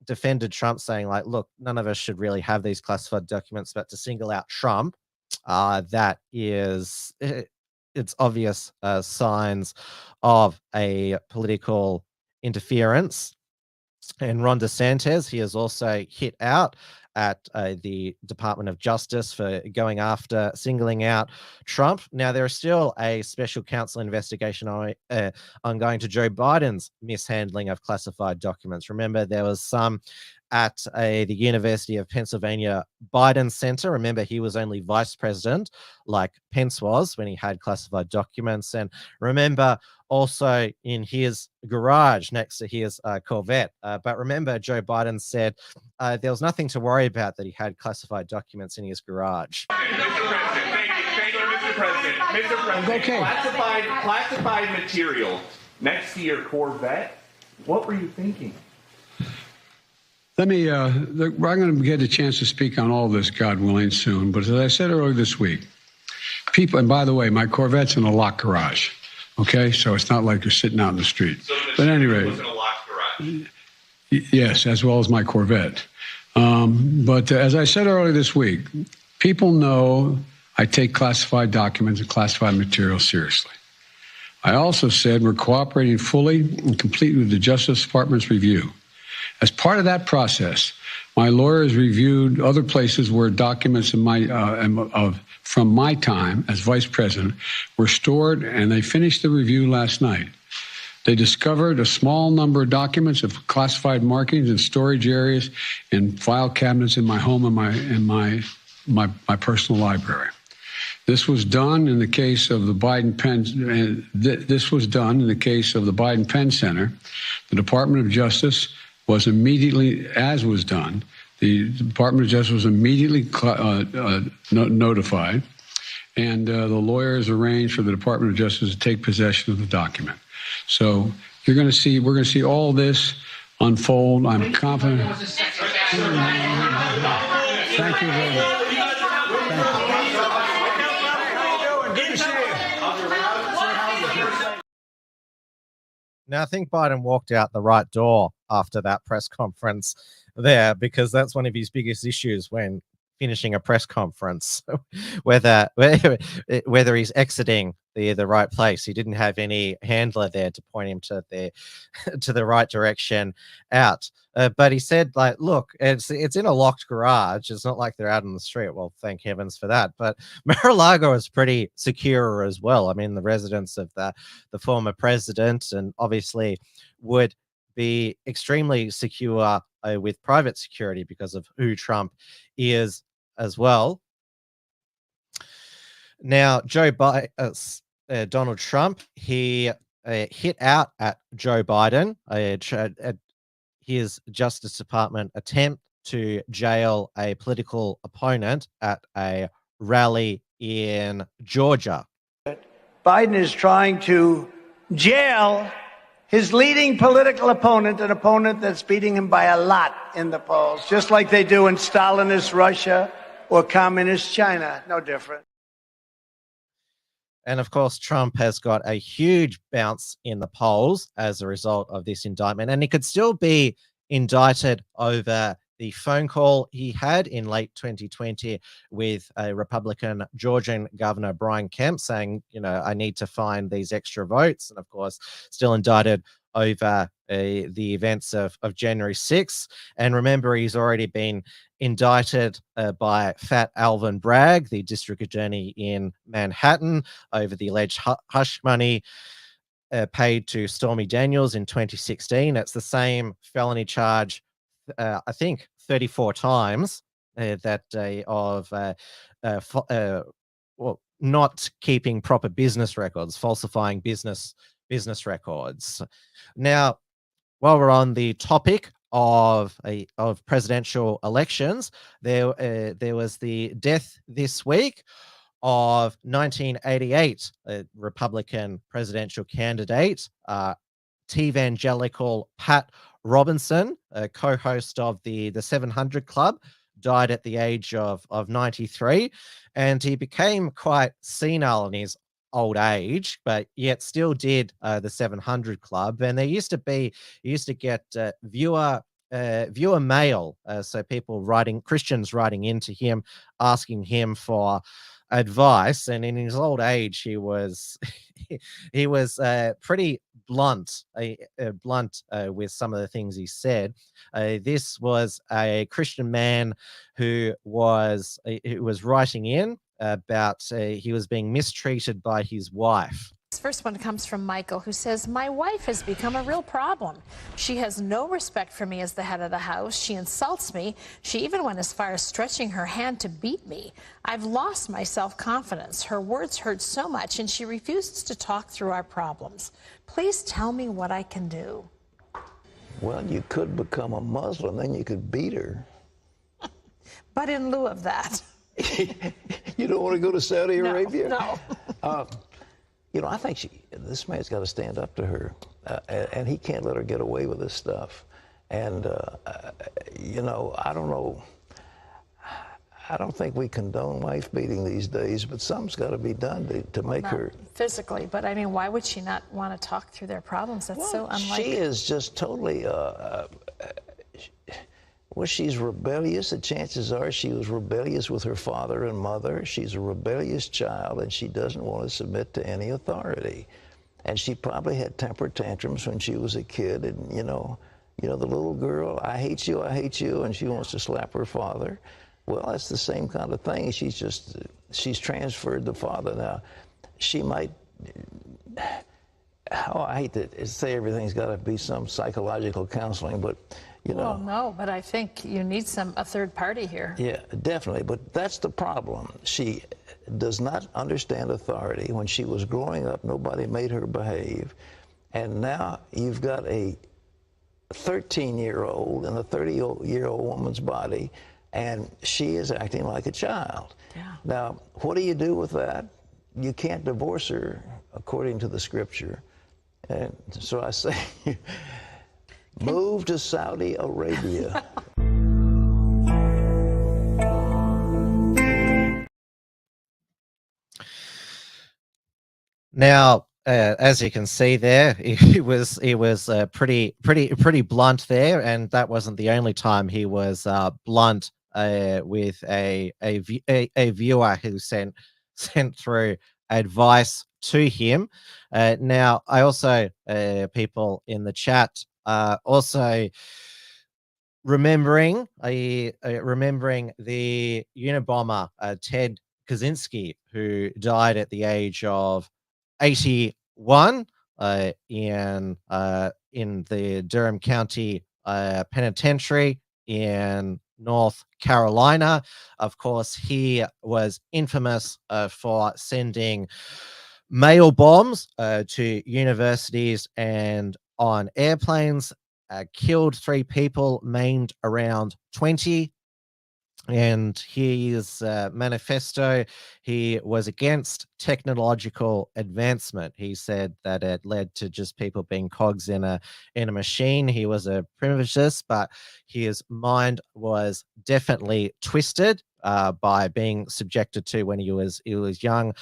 defended Trump, saying, like, look, none of us should really have these classified documents, but to single out Trump, that is, it's obvious signs of a political interference. And Ron DeSantis, he has also hit out at the Department of Justice for singling out Trump. Now, there is still a special counsel investigation ongoing to Joe Biden's mishandling of classified documents. Remember, there was some at the University of Pennsylvania Biden Center. Remember, he was only vice president like Pence was when he had classified documents. And remember, also in his garage next to his Corvette. But remember, Joe Biden said there was nothing to worry about that he had classified documents in his garage. Mr. President, Okay. classified material next to your Corvette. What were you thinking? Let me, I'm going to get a chance to speak on all this, God willing, soon. But as I said earlier this week, people, and by the way, my Corvette's in a locked garage. Okay, so it's not like you're sitting out in the street. But anyway, was in a locked garage. Yes, as well as my Corvette. But as I said earlier this week, people know I take classified documents and classified material seriously. I also said we're cooperating fully and completely with the Justice Department's review. As part of that process, my lawyers reviewed other places where documents from my time as vice president were stored, and they finished the review last night. They discovered a small number of documents of classified markings in storage areas and file cabinets in my home and my personal library. This was done in the case of the Biden Penn. This was done in the case of the Biden Penn Center. The Department of Justice was immediately, as was done, the Department of Justice was immediately notified, and the lawyers arranged for the Department of Justice to take possession of the document. So we're going to see all this unfold. I'm confident. Thank you very much. Now, I think Biden walked out the right door after that press conference there, because that's one of his biggest issues when finishing a press conference, whether he's exiting the right place. He didn't have any handler there to point him to the right direction out. But he said, like, look, it's in a locked garage. It's not like they're out on the street. Well, thank heavens for that. But Mar-a-Lago is pretty secure as well. I mean, the residence of the former president, and obviously would be extremely secure with private security because of who Trump is as well. Now, Donald Trump, he hit out at Joe Biden, at his Justice Department attempt to jail a political opponent at a rally in Georgia. Biden is trying to jail his leading political opponent, an opponent that's beating him by a lot in the polls, just like they do in Stalinist Russia or communist China. No different. And of course, Trump has got a huge bounce in the polls as a result of this indictment. And he could still be indicted over the phone call he had in late 2020 with a Republican Georgian Governor Brian Kemp saying, you know, I need to find these extra votes. And of course, still indicted over the events of January 6th. And remember, he's already been indicted by Fat Alvin Bragg, the district attorney in Manhattan, over the alleged hush money paid to Stormy Daniels in 2016. It's the same felony charge, I think, 34 times not keeping proper business records, falsifying business records. Now, while we're on the topic of presidential elections, there was the death this week of 1988 Republican presidential candidate, T-evangelical Pat Robinson, a co-host of the 700 Club, died at the age of 93, and he became quite senile in his old age, but yet still did the 700 Club. And there used to get viewer mail, so Christians writing into him, asking him for advice. And in his old age, he was pretty blunt with some of the things he said. This was a Christian man who was writing in about he was being mistreated by his wife. first one comes from Michael, who says, my wife has become a real problem. She has no respect for me as the head of the house. She insults me. She even went as far as stretching her hand to beat me. I've lost my self-confidence. Her words hurt so much, and she refuses to talk through our problems. Please tell me what I can do. Well, you could become a Muslim, then you could beat her. But in lieu of that. You don't want to go to Saudi Arabia? No. You know, I think this man's got to stand up to her, and he can't let her get away with this stuff. And, you know, I don't know. I don't think we condone wife beating these days, but something's got to be done to make her physically. But I mean, why would she not want to talk through their problems? That's so unlike. She is just totally. Well, she's rebellious. The chances are she was rebellious with her father and mother. She's a rebellious child, and she doesn't want to submit to any authority. And she probably had temper tantrums when she was a kid. And you know, the little girl, I hate you, and she wants to slap her father. Well, that's the same kind of thing. She's transferred the father. Now, she might. Oh, I hate to say everything's got to be some psychological counseling, but. You know, well, no, but I think you need a third party here. Yeah, definitely. But that's the problem. She does not understand authority. When she was growing up, nobody made her behave. And now you've got a 13-year-old in a 30-year-old woman's body, and she is acting like a child. Yeah. Now, what do you do with that? You can't divorce her, according to the scripture. And so I say... Move to Saudi Arabia. Now, as you can see there, he was pretty blunt there, and that wasn't the only time he was blunt with a viewer who sent through advice to him. Now, I also people in the chat. Also remembering the Unabomber Ted Kaczynski, who died at the age of 81 in the Durham County Penitentiary in North Carolina. Of course, he was infamous for sending mail bombs to universities and on airplanes, killed 3 people, maimed around 20. And his manifesto, he was against technological advancement. He said that it led to just people being cogs in a machine. He was a primitivist, but his mind was definitely twisted by being subjected to, when he was young,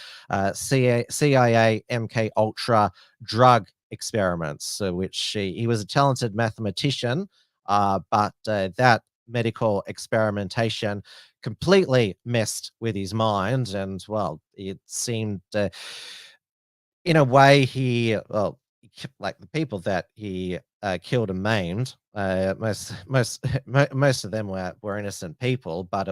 CIA, MK Ultra drug experiments, which he was a talented mathematician, but that medical experimentation completely messed with his mind. And well, it seemed in a way like the people that he killed and maimed, most of them were innocent people, but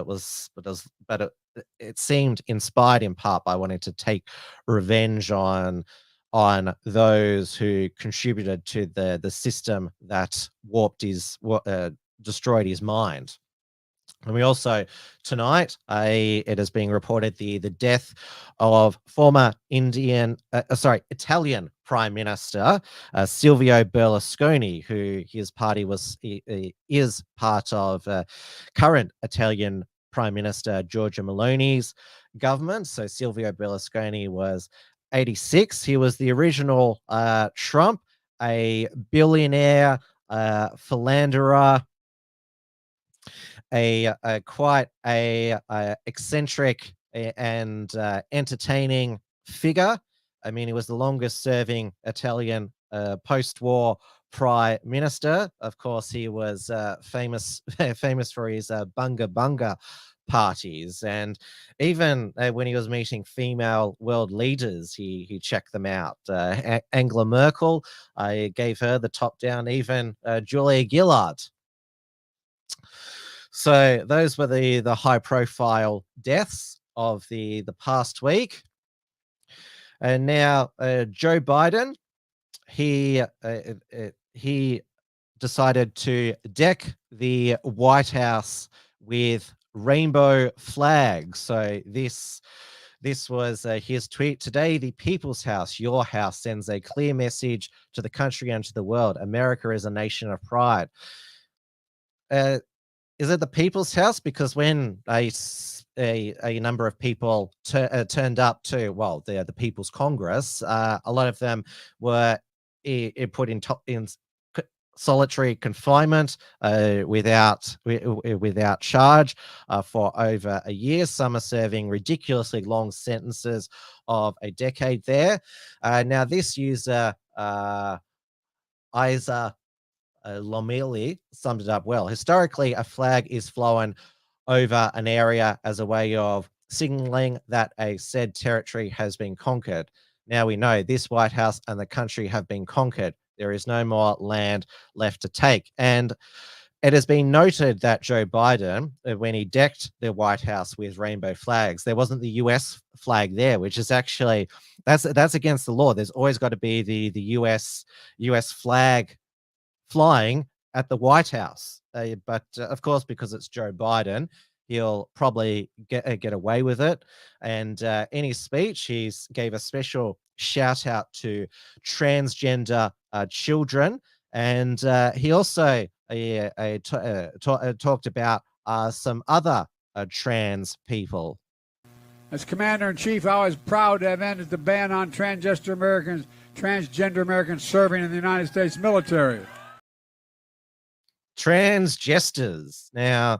it seemed inspired in part by wanting to take revenge on those who contributed to the system that destroyed his mind. And we also tonight, it is being reported the death of former Italian Prime Minister Silvio Berlusconi, who his party is part of current Italian Prime Minister Giorgia Meloni's government. So Silvio Berlusconi was 86. He was the original Trump, a billionaire, philanderer, quite eccentric and entertaining figure. I mean, he was the longest serving Italian post-war prime minister. Of course, he was famous for his bunga bunga parties, and even when he was meeting female world leaders, he checked them out. Angela Merkel, gave her the top down. Even Julia Gillard. So those were the high profile deaths of the past week. And now Joe Biden, he decided to deck the White House with rainbow flags. So this was his tweet. Today, the People's House, your house, sends a clear message to the country and to the world. America is a nation of pride. Is it the People's House? Because when a number of people turned up to, well, the People's Congress, a lot of them were put in solitary confinement without charge for over a year. Some are serving ridiculously long sentences of a decade there. Now, this user, Isa Lomeli, summed it up well. Historically, a flag is flown over an area as a way of signaling that a said territory has been conquered. Now we know this White House and the country have been conquered. There is no more land left to take. And it has been noted that Joe Biden, when he decked the White House with rainbow flags, there wasn't the US flag there, which is actually, that's against the law. There's always got to be the US flag flying at the White House. But of course, because it's Joe Biden, he'll probably get away with it. And in his speech, he gave a special shout out to transgender children. And he also talked about some other trans people. As Commander-in-Chief, I was proud to have ended the ban on transgender Americans serving in the United States military. Transgesters. Now,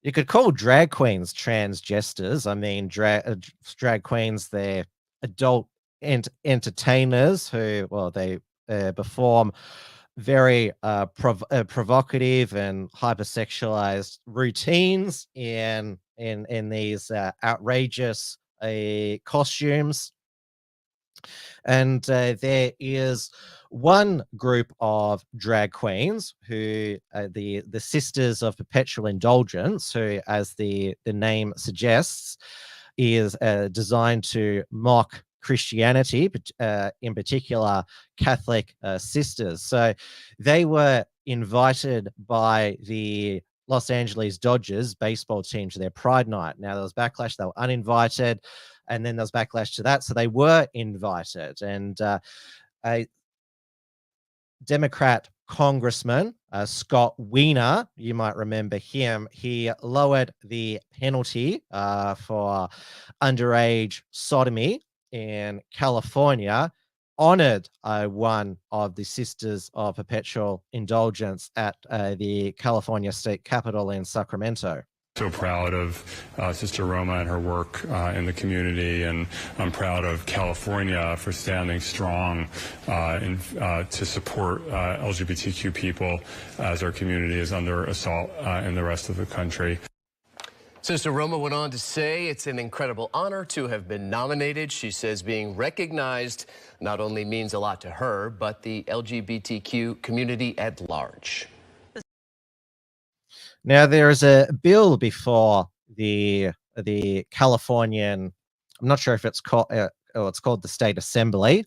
you could call drag queens transgesters. I mean, drag queens, they're adult entertainers who, well, they perform very provocative and hypersexualized routines in these outrageous costumes. And there is one group of drag queens who the Sisters of Perpetual Indulgence, who, as the name suggests, is designed to mock Christianity, in particular Catholic sisters. So they were invited by the Los Angeles Dodgers baseball team to their Pride Night. Now, there was backlash. They were uninvited, and then there was backlash to that. So they were invited. And a Democrat Congressman, Scott Wiener, you might remember him, he lowered the penalty for underage sodomy in California, honored one of the Sisters of Perpetual Indulgence at the California State Capitol in Sacramento. So proud of Sister Roma and her work in the community, and I'm proud of California for standing strong to support LGBTQ people as our community is under assault in the rest of the country. Sister Roma went on to say it's an incredible honor to have been nominated. She says being recognized not only means a lot to her, but the LGBTQ community at large. Now, there is a bill before the Californian, I'm not sure if it's called, it's called the State Assembly.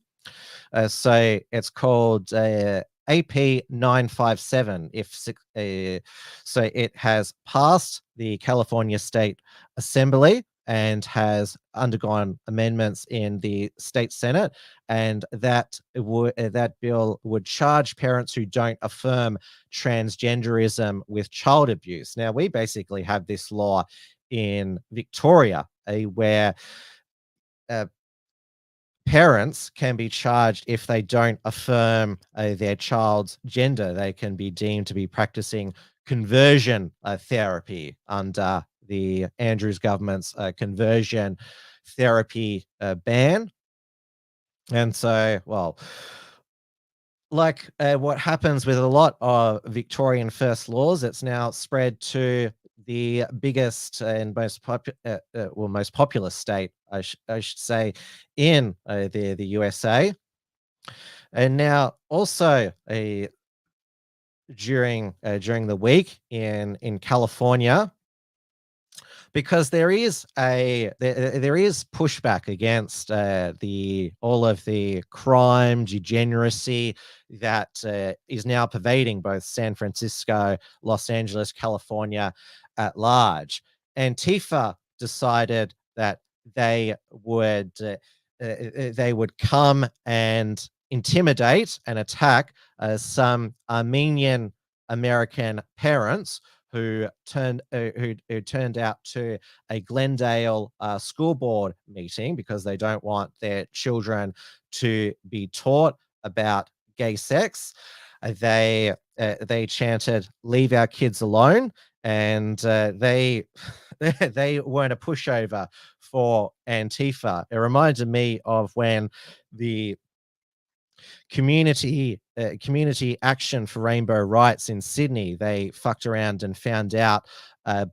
So it's called AP 957. So it has passed the California State Assembly and has undergone amendments in the state Senate, and that bill would charge parents who don't affirm transgenderism with child abuse. Now, we basically have this law in Victoria, where parents can be charged if they don't affirm their child's gender. They can be deemed to be practicing conversion therapy under the Andrews government's conversion therapy ban. And so, well, like what happens with a lot of Victorian first laws, it's now spread to the biggest and most populous state, I should say, in the USA. And now also during the week in California, because there is pushback against all of the crime, degeneracy that is now pervading both San Francisco, Los Angeles, California at large. Antifa decided that they would come and intimidate and attack some Armenian American parents who turned out to a Glendale school board meeting because they don't want their children to be taught about gay sex. They chanted "Leave our kids alone," and they weren't a pushover for Antifa. It reminded me of when the community action for rainbow rights in Sydney, they fucked around and found out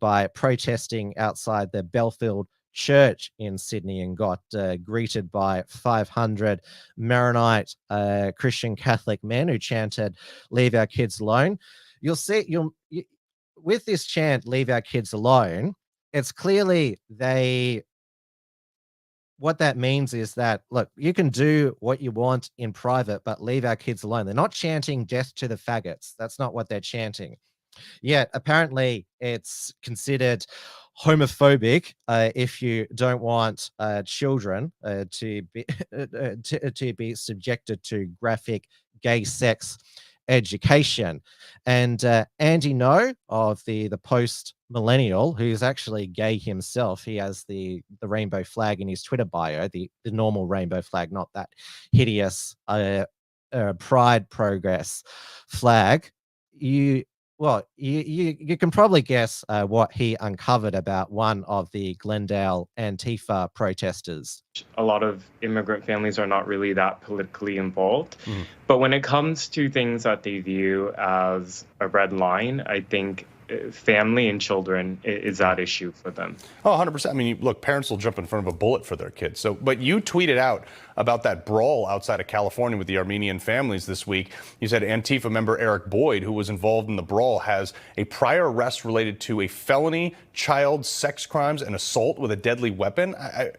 by protesting outside the Belfield Church in Sydney and got greeted by 500 Maronite Christian Catholic men who chanted "Leave our kids alone." You'll see, with this chant "Leave our kids alone," it's clearly what that means is that, look, you can do what you want in private, but leave our kids alone. They're not chanting "death to the faggots." That's not what they're chanting. Yet apparently it's considered homophobic if you don't want children to be subjected to graphic gay sex education. And Andy No of the Post Millennial, who's actually gay himself, he has the rainbow flag in his Twitter bio, the normal rainbow flag, not that hideous Pride Progress flag. You can probably guess what he uncovered about one of the Glendale Antifa protesters. A lot of immigrant families are not really that politically involved. But when it comes to things that they view as a red line, I think family and children is that issue for them. Oh, 100%. I mean, look, parents will jump in front of a bullet for their kids. But you tweeted out about that brawl outside of California with the Armenian families this week. You said Antifa member Eric Boyd, who was involved in the brawl, has a prior arrest related to a felony, child sex crimes, and assault with a deadly weapon.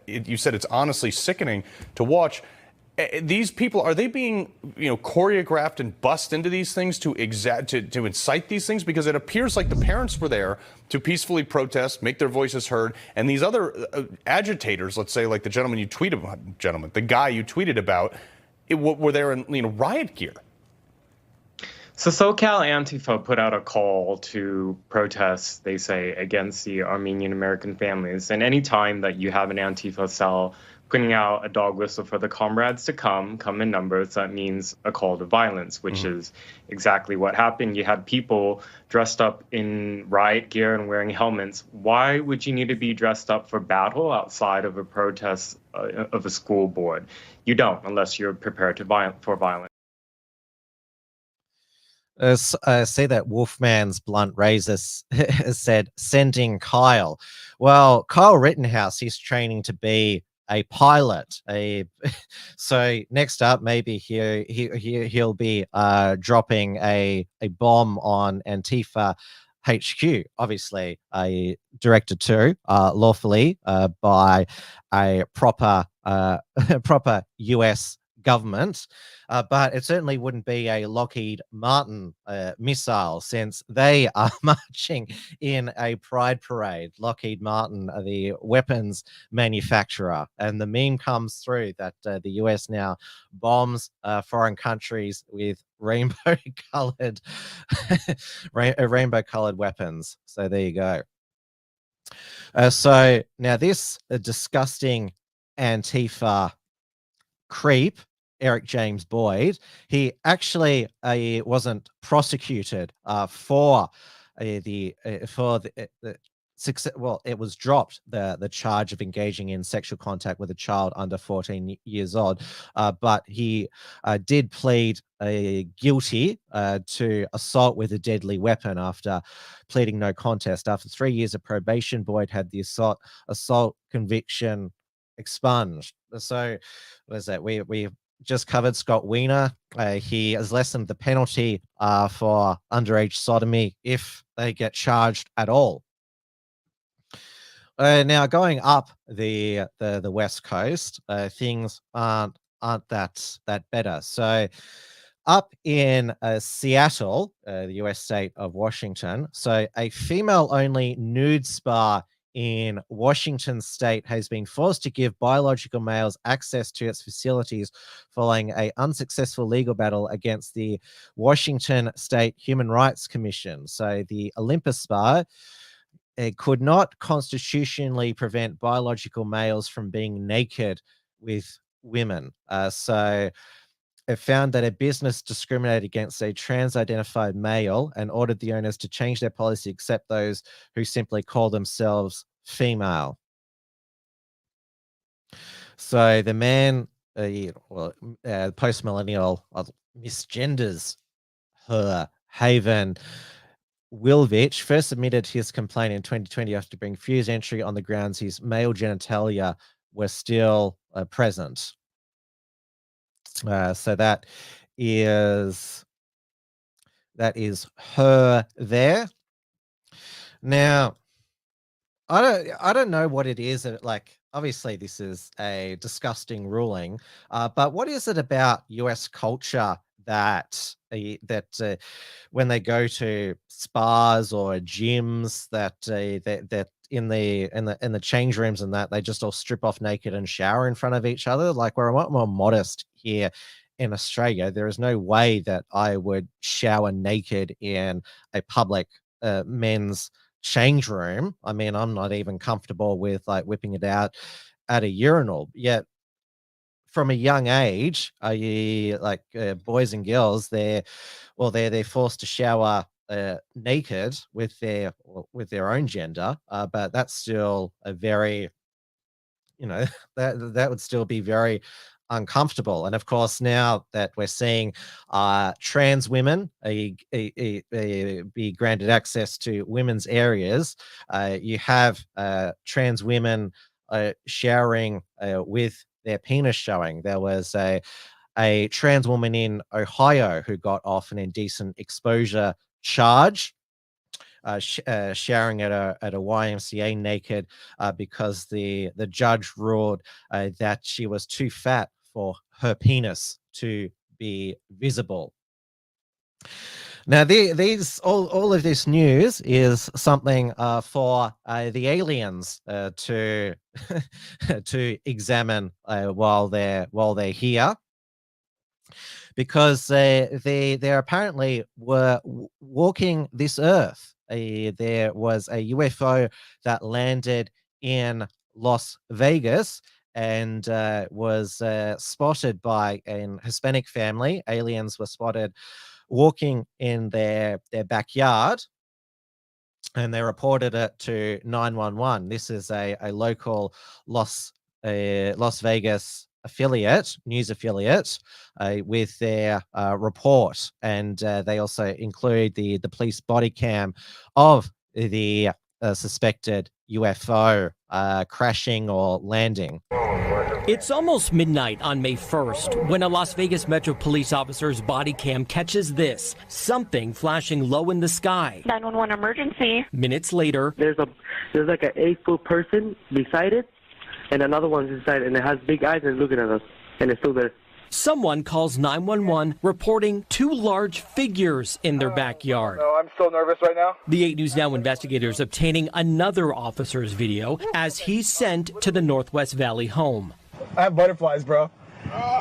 You said it's honestly sickening to watch. These people, are they being, choreographed and bussed into these things to incite these things? Because it appears like the parents were there to peacefully protest, make their voices heard, and these other agitators, let's say like the guy you tweeted about, were there in riot gear. So SoCal Antifa put out a call to protest, they say, against the Armenian American families. And any time that you have an Antifa cell putting out a dog whistle for the comrades to come in numbers, that means a call to violence, which is exactly what happened. You had people dressed up in riot gear and wearing helmets. Why would you need to be dressed up for battle outside of a protest of a school board? You don't, unless you're prepared for violence. Say that Wolfman's blunt razor said, sending Kyle. Well, Kyle Rittenhouse, he's training to be a pilot. So next up, maybe he'll be dropping a bomb on Antifa HQ, obviously directed to lawfully by a proper US government, but it certainly wouldn't be a Lockheed Martin missile, since they are marching in a pride parade. Lockheed Martin are the weapons manufacturer, and the meme comes through that the US now bombs foreign countries with rainbow-colored weapons. So there you go. So now this disgusting Antifa creep, Eric James Boyd, he actually wasn't prosecuted for the success. Well, it was dropped, the charge of engaging in sexual contact with a child under 14 years old, but he did plead guilty to assault with a deadly weapon after pleading no contest. After 3 years of probation, Boyd had the assault conviction expunged. So what is that? We just covered Scott Wiener. He has lessened the penalty for underage sodomy if they get charged at all. Now going up the west coast, things aren't that better. So up in Seattle, the US state of Washington, so a female-only nude spa in Washington state has been forced to give biological males access to its facilities following an unsuccessful legal battle against the Washington State Human Rights Commission. So the Olympus Spa, it could not constitutionally prevent biological males from being naked with women. So it found that a business discriminated against a trans-identified male and ordered the owners to change their policy, except those who simply call themselves female. So the man, post-millennial, misgenders her, Haven Wilvich, first submitted his complaint in 2020 after being refused entry on the grounds his male genitalia were still present. So that is her there. Now, I don't know what it is that, like, obviously this is a disgusting ruling, but what is it about US culture that when they go to spas or gyms that in the change rooms and that they just all strip off naked and shower in front of each other? Like, we're a lot more modest here in Australia. There is no way that I would shower naked in a public men's change room. I mean, I'm not even comfortable with like whipping it out at a urinal. Yet from a young age, boys and girls, they're forced to shower naked with their own gender, but that's still a very, that would still be very uncomfortable. And of course, now that we're seeing trans women be granted access to women's areas, you have trans women showering with their penis showing. There was a trans woman in Ohio who got off an indecent exposure charge, showering at a YMCA naked because the judge ruled that she was too fat for her penis to be visible. Now, all of this news is something for the aliens to to examine while they're here, because they apparently were walking this earth. There was a UFO that landed in Las Vegas and was spotted by a Hispanic family. Aliens were spotted walking in their backyard, and they reported it to 911. This is a local Las Vegas news affiliate, with their report, and they also include the police body cam of the suspected UFO crashing or landing. It's almost midnight on May 1st when a Las Vegas Metro police officer's body cam catches this, something flashing low in the sky. 911 emergency. Minutes later, there's like an 8-foot person beside it, and another one's inside, and it has big eyes and looking at us, and it's still there. Someone calls 911 reporting two large figures in their backyard. No, I'm so nervous right now. The 8 News Now investigators obtaining another officer's video as he's sent to the Northwest Valley home. I have butterflies, bro.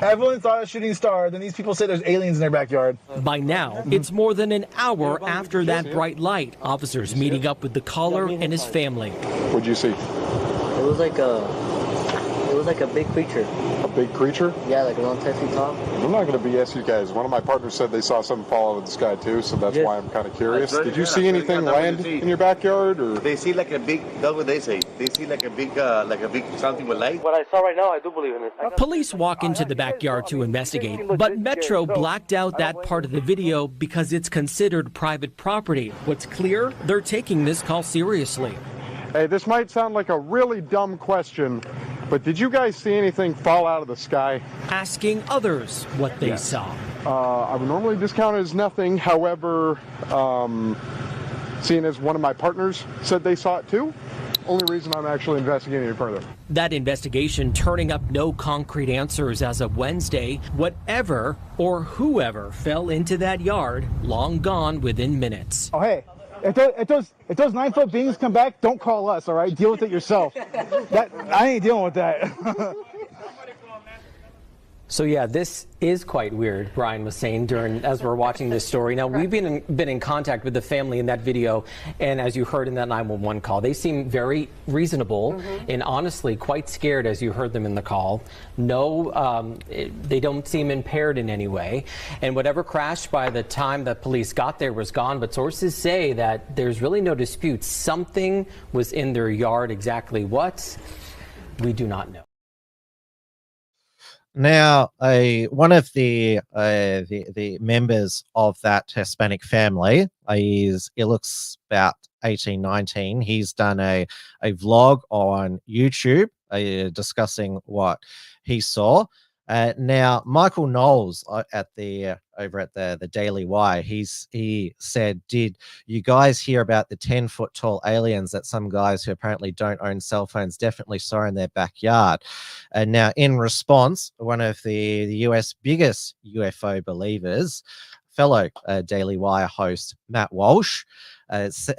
Everyone saw a shooting star, then these people say there's aliens in their backyard. By now, it's more than an hour after that bright light. Officers meeting up with the caller and his family. What'd you see? It was like a big creature. A big creature? Yeah, like around 10 feet tall. I'm not going to BS you guys. One of my partners said they saw something fall out of the sky too, so that's why I'm kind of curious. Did you see anything land in your backyard, or? They see like a big, that's what they say. They see like a big something with light. What I saw right now, I do believe in it. Police walk into the backyard to investigate, but Metro blacked out that part of the video because it's considered private property. What's clear, they're taking this call seriously. Hey, this might sound like a really dumb question, but did you guys see anything fall out of the sky? Asking others what they saw. I would normally discount it as nothing. However, seeing as one of my partners said they saw it too, Only reason I'm actually investigating it further. That investigation turning up no concrete answers as of Wednesday. Whatever or whoever fell into that yard, long gone within minutes. Oh, hey, if those 9-foot beings come back, don't call us, all right? Deal with it yourself. I ain't dealing with that. So yeah, this is quite weird, Brian was saying as we're watching this story. Now, we've been in contact with the family in that video, and as you heard in that 911 call, they seem very reasonable and honestly quite scared as you heard them in the call. No, they don't seem impaired in any way. And whatever crashed by the time that police got there was gone, but sources say that there's really no dispute. Something was in their yard. Exactly what, we do not know. Now, one of the members of that Hispanic family it looks about 18, 19. He's done a vlog on YouTube discussing what he saw. Now, Michael Knowles over at the Daily Wire, he said, "Did you guys hear about the 10-foot tall aliens that some guys who apparently don't own cell phones definitely saw in their backyard?" Now, in response, one of the US biggest UFO believers, fellow Daily Wire host Matt Walsh,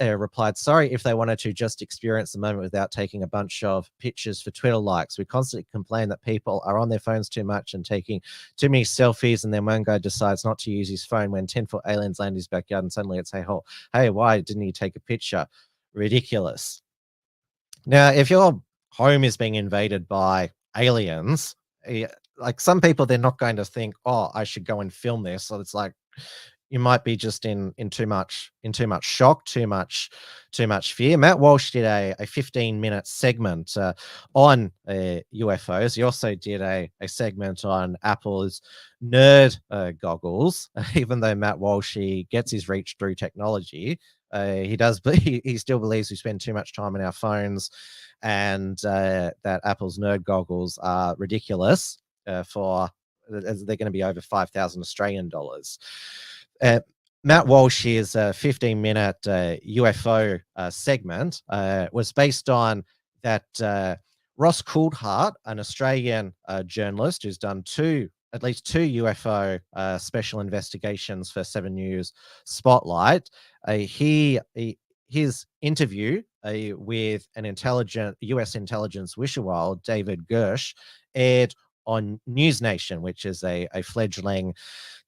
replied, "Sorry if they wanted to just experience the moment without taking a bunch of pictures for Twitter likes. We constantly complain that people are on their phones too much and taking too many selfies, and then one guy decides not to use his phone when 10-foot aliens land in his backyard, and suddenly it's, hey, why didn't you take a picture? Ridiculous." Now, if your home is being invaded by aliens, like some people, they're not going to think, "Oh, I should go and film this." So it's like, you might be just in too much shock, too much fear. Matt Walsh did a 15-minute segment on UFOs. He also did a segment on Apple's nerd goggles. Even though Matt Walsh, he gets his reach through technology, he still believes we spend too much time on our phones, and that Apple's nerd goggles are ridiculous. They're going to be over 5,000 Australian dollars. Matt Walsh's 15-minute UFO segment was based on that Ross Coulthart, an Australian journalist who's done at least two UFO special investigations for 7 News Spotlight. His interview with an US intelligence whistleblower, David Gersh, aired on News Nation, which is a fledgling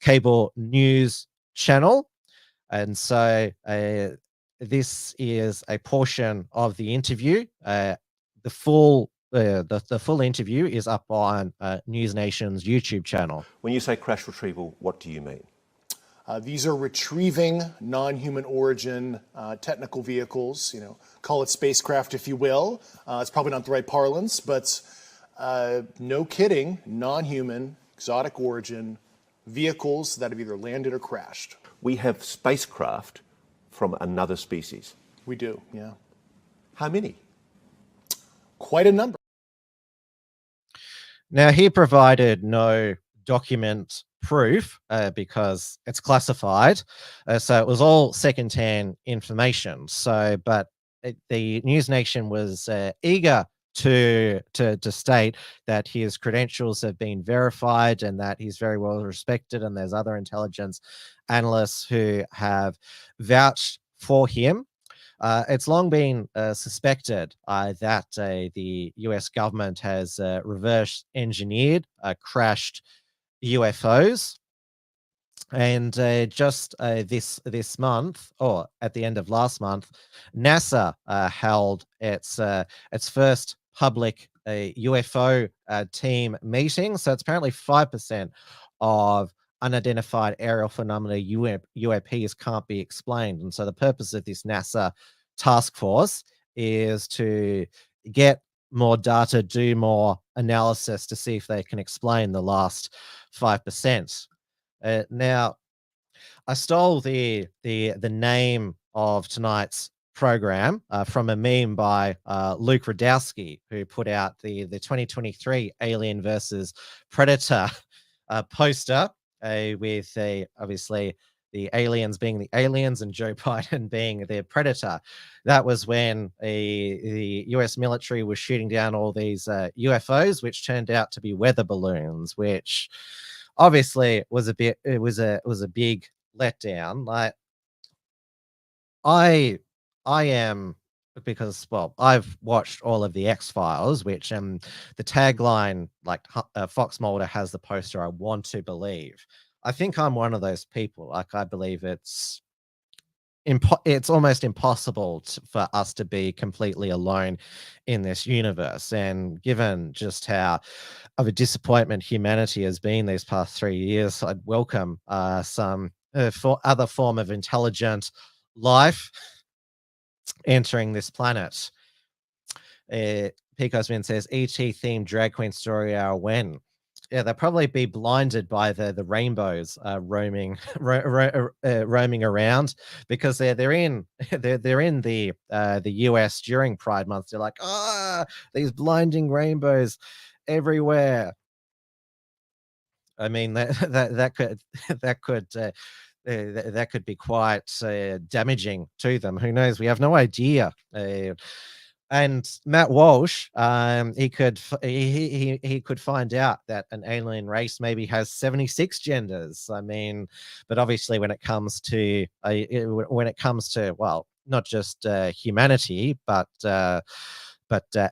cable news channel. And so this is a portion of the interview. The full interview is up on News Nation's YouTube channel. When you say crash retrieval, what do you mean? These are retrieving non-human origin technical vehicles, call it spacecraft if you will. It's probably not the right parlance, but no kidding, non-human, exotic origin vehicles that have either landed or crashed. We have spacecraft from another species. We do, yeah. How many? Quite a number. Now, he provided no document proof because it's classified. So it was all secondhand information. But the News Nation was eager to state that his credentials have been verified and that he's very well respected, and there's other intelligence analysts who have vouched for him. It's long been suspected that the US government has reverse engineered crashed UFOs. And just this month, or at the end of last month, NASA held its first public UFO team meeting. So it's apparently 5% of unidentified aerial phenomena UAPs can't be explained. And so the purpose of this NASA task force is to get more data, do more analysis to see if they can explain the last 5%. Now, I stole the name of tonight's program from a meme by Luke Radowski, who put out the 2023 Alien versus Predator poster with obviously aliens being the aliens and Joe Biden being their predator. That was when the US military was shooting down all these UFOs, which turned out to be weather balloons, which obviously was a big letdown. Like I am, because, well, I've watched all of the X-Files, which the tagline, like Fox Mulder has the poster, "I want to believe." I think I'm one of those people. Like, I believe it's almost impossible for us to be completely alone in this universe. And given just how of a disappointment humanity has been these past 3 years, I'd welcome some other form of intelligent life entering this planet. Pico's Man says, ET themed drag queen story hour when? Yeah, they'll probably be blinded by the rainbows roaming around, because they're in the US during Pride Month. They're like, these blinding rainbows everywhere. I mean, that could be quite damaging to them. Who knows? We have no idea. And Matt Walsh, he could find out that an alien race maybe has 76 genders. I mean, but obviously when it comes to well, not just humanity, but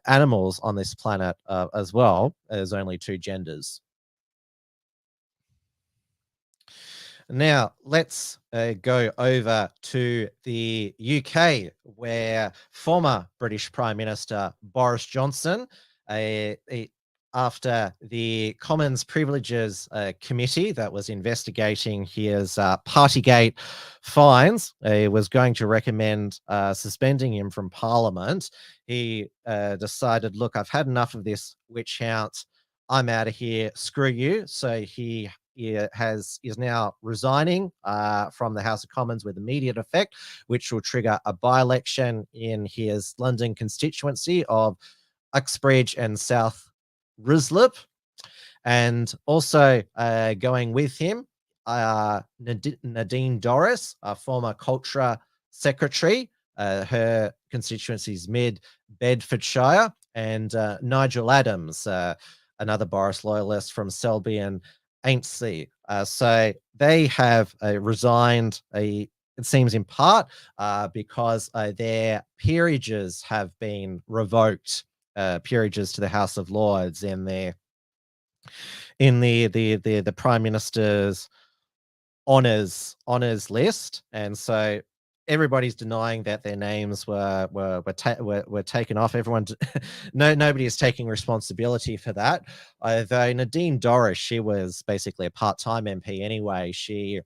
animals on this planet as well, there's only 2 genders. Now, let's go over to the UK, where former British Prime Minister Boris Johnson, after the Commons Privileges Committee that was investigating his Partygate fines, was going to recommend suspending him from Parliament. He decided, look, I've had enough of this witch hunt. I'm out of here. Screw you. So he is now resigning from the House of Commons with immediate effect, which will trigger a by-election in his London constituency of Uxbridge and South Ruislip. And also going with him, Nadine Dorries, a former Culture Secretary. Her constituency is Mid Bedfordshire, and Nigel Adams, another Boris loyalist from Selby and Ainsley. So they have resigned, it seems in part because their peerages have been revoked, peerages to the House of Lords in the Prime Minister's honors list, and so everybody's denying that their names were taken off. Everyone, nobody is taking responsibility for that. Though Nadine Dorries, she was basically a part-time MP anyway. She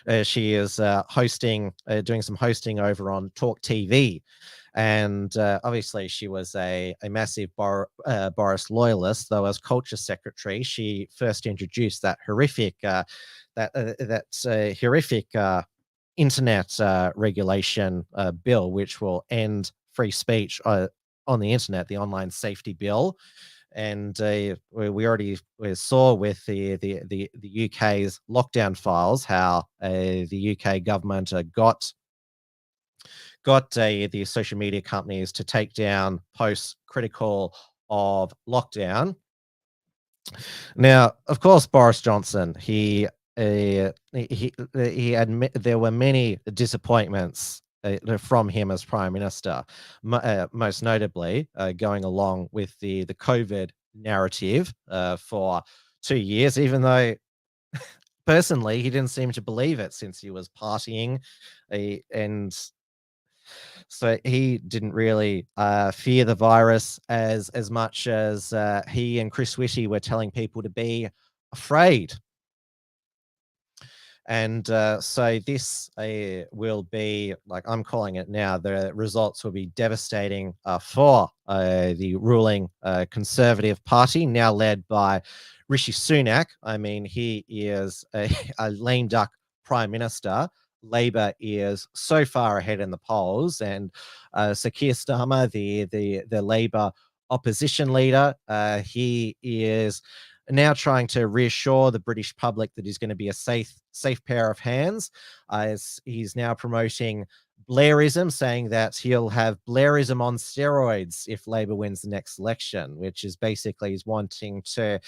is doing some hosting over on Talk TV, and obviously she was a massive Boris loyalist. Though as Culture Secretary, she first introduced that horrific internet regulation bill, which will end free speech on the internet, the online safety bill. And we already saw with the UK's lockdown files how the UK government got the social media companies to take down posts critical of lockdown. Now, of course, Boris Johnson, he admit there were many disappointments from him as Prime Minister, most notably going along with the COVID narrative for 2 years, even though personally he didn't seem to believe it since he was partying, and so he didn't really fear the virus as much as he and Chris Whitty were telling people to be afraid. And so this will be, like I'm calling it now, the results will be devastating for the ruling Conservative Party, now led by Rishi Sunak. I mean, he is a lame duck Prime Minister. Labour is so far ahead in the polls, and Sir Keir Starmer, the Labour opposition leader, he is now trying to reassure the British public that he's going to be a safe safe pair of hands, as he's now promoting Blairism, saying that he'll have Blairism on steroids if Labor wins the next election, which is basically he's wanting to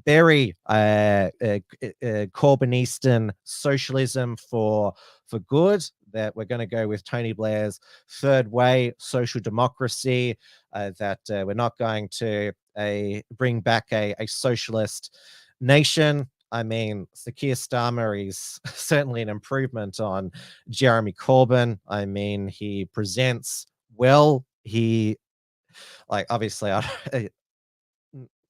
bury Corbynistan socialism for good, that we're going to go with Tony Blair's third way social democracy, that we're not going to bring back a socialist nation. I mean, Sir Keir Starmer is certainly an improvement on Jeremy Corbyn. I mean, he presents well. He, like, obviously,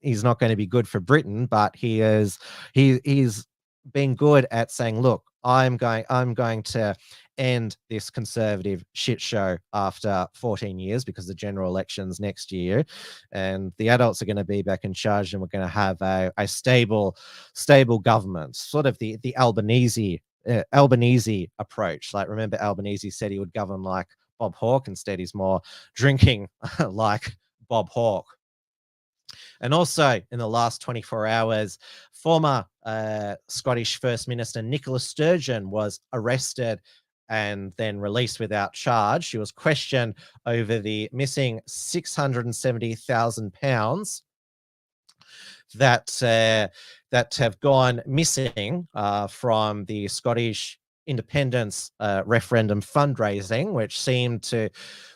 he's not going to be good for Britain, but he's been good at saying, look, I'm going to end this conservative shit show after 14 years because the general election's next year, and the adults are going to be back in charge, and we're going to have a stable government, sort of the Albanese approach. Like, remember, Albanese said he would govern like Bob Hawke. Instead, he's more drinking like Bob Hawke. And also, in the last 24 hours, former Scottish First Minister Nicola Sturgeon was arrested and then released without charge. She was questioned over the missing £670,000 that have gone missing from the Scottish independence referendum fundraising, which seemed to,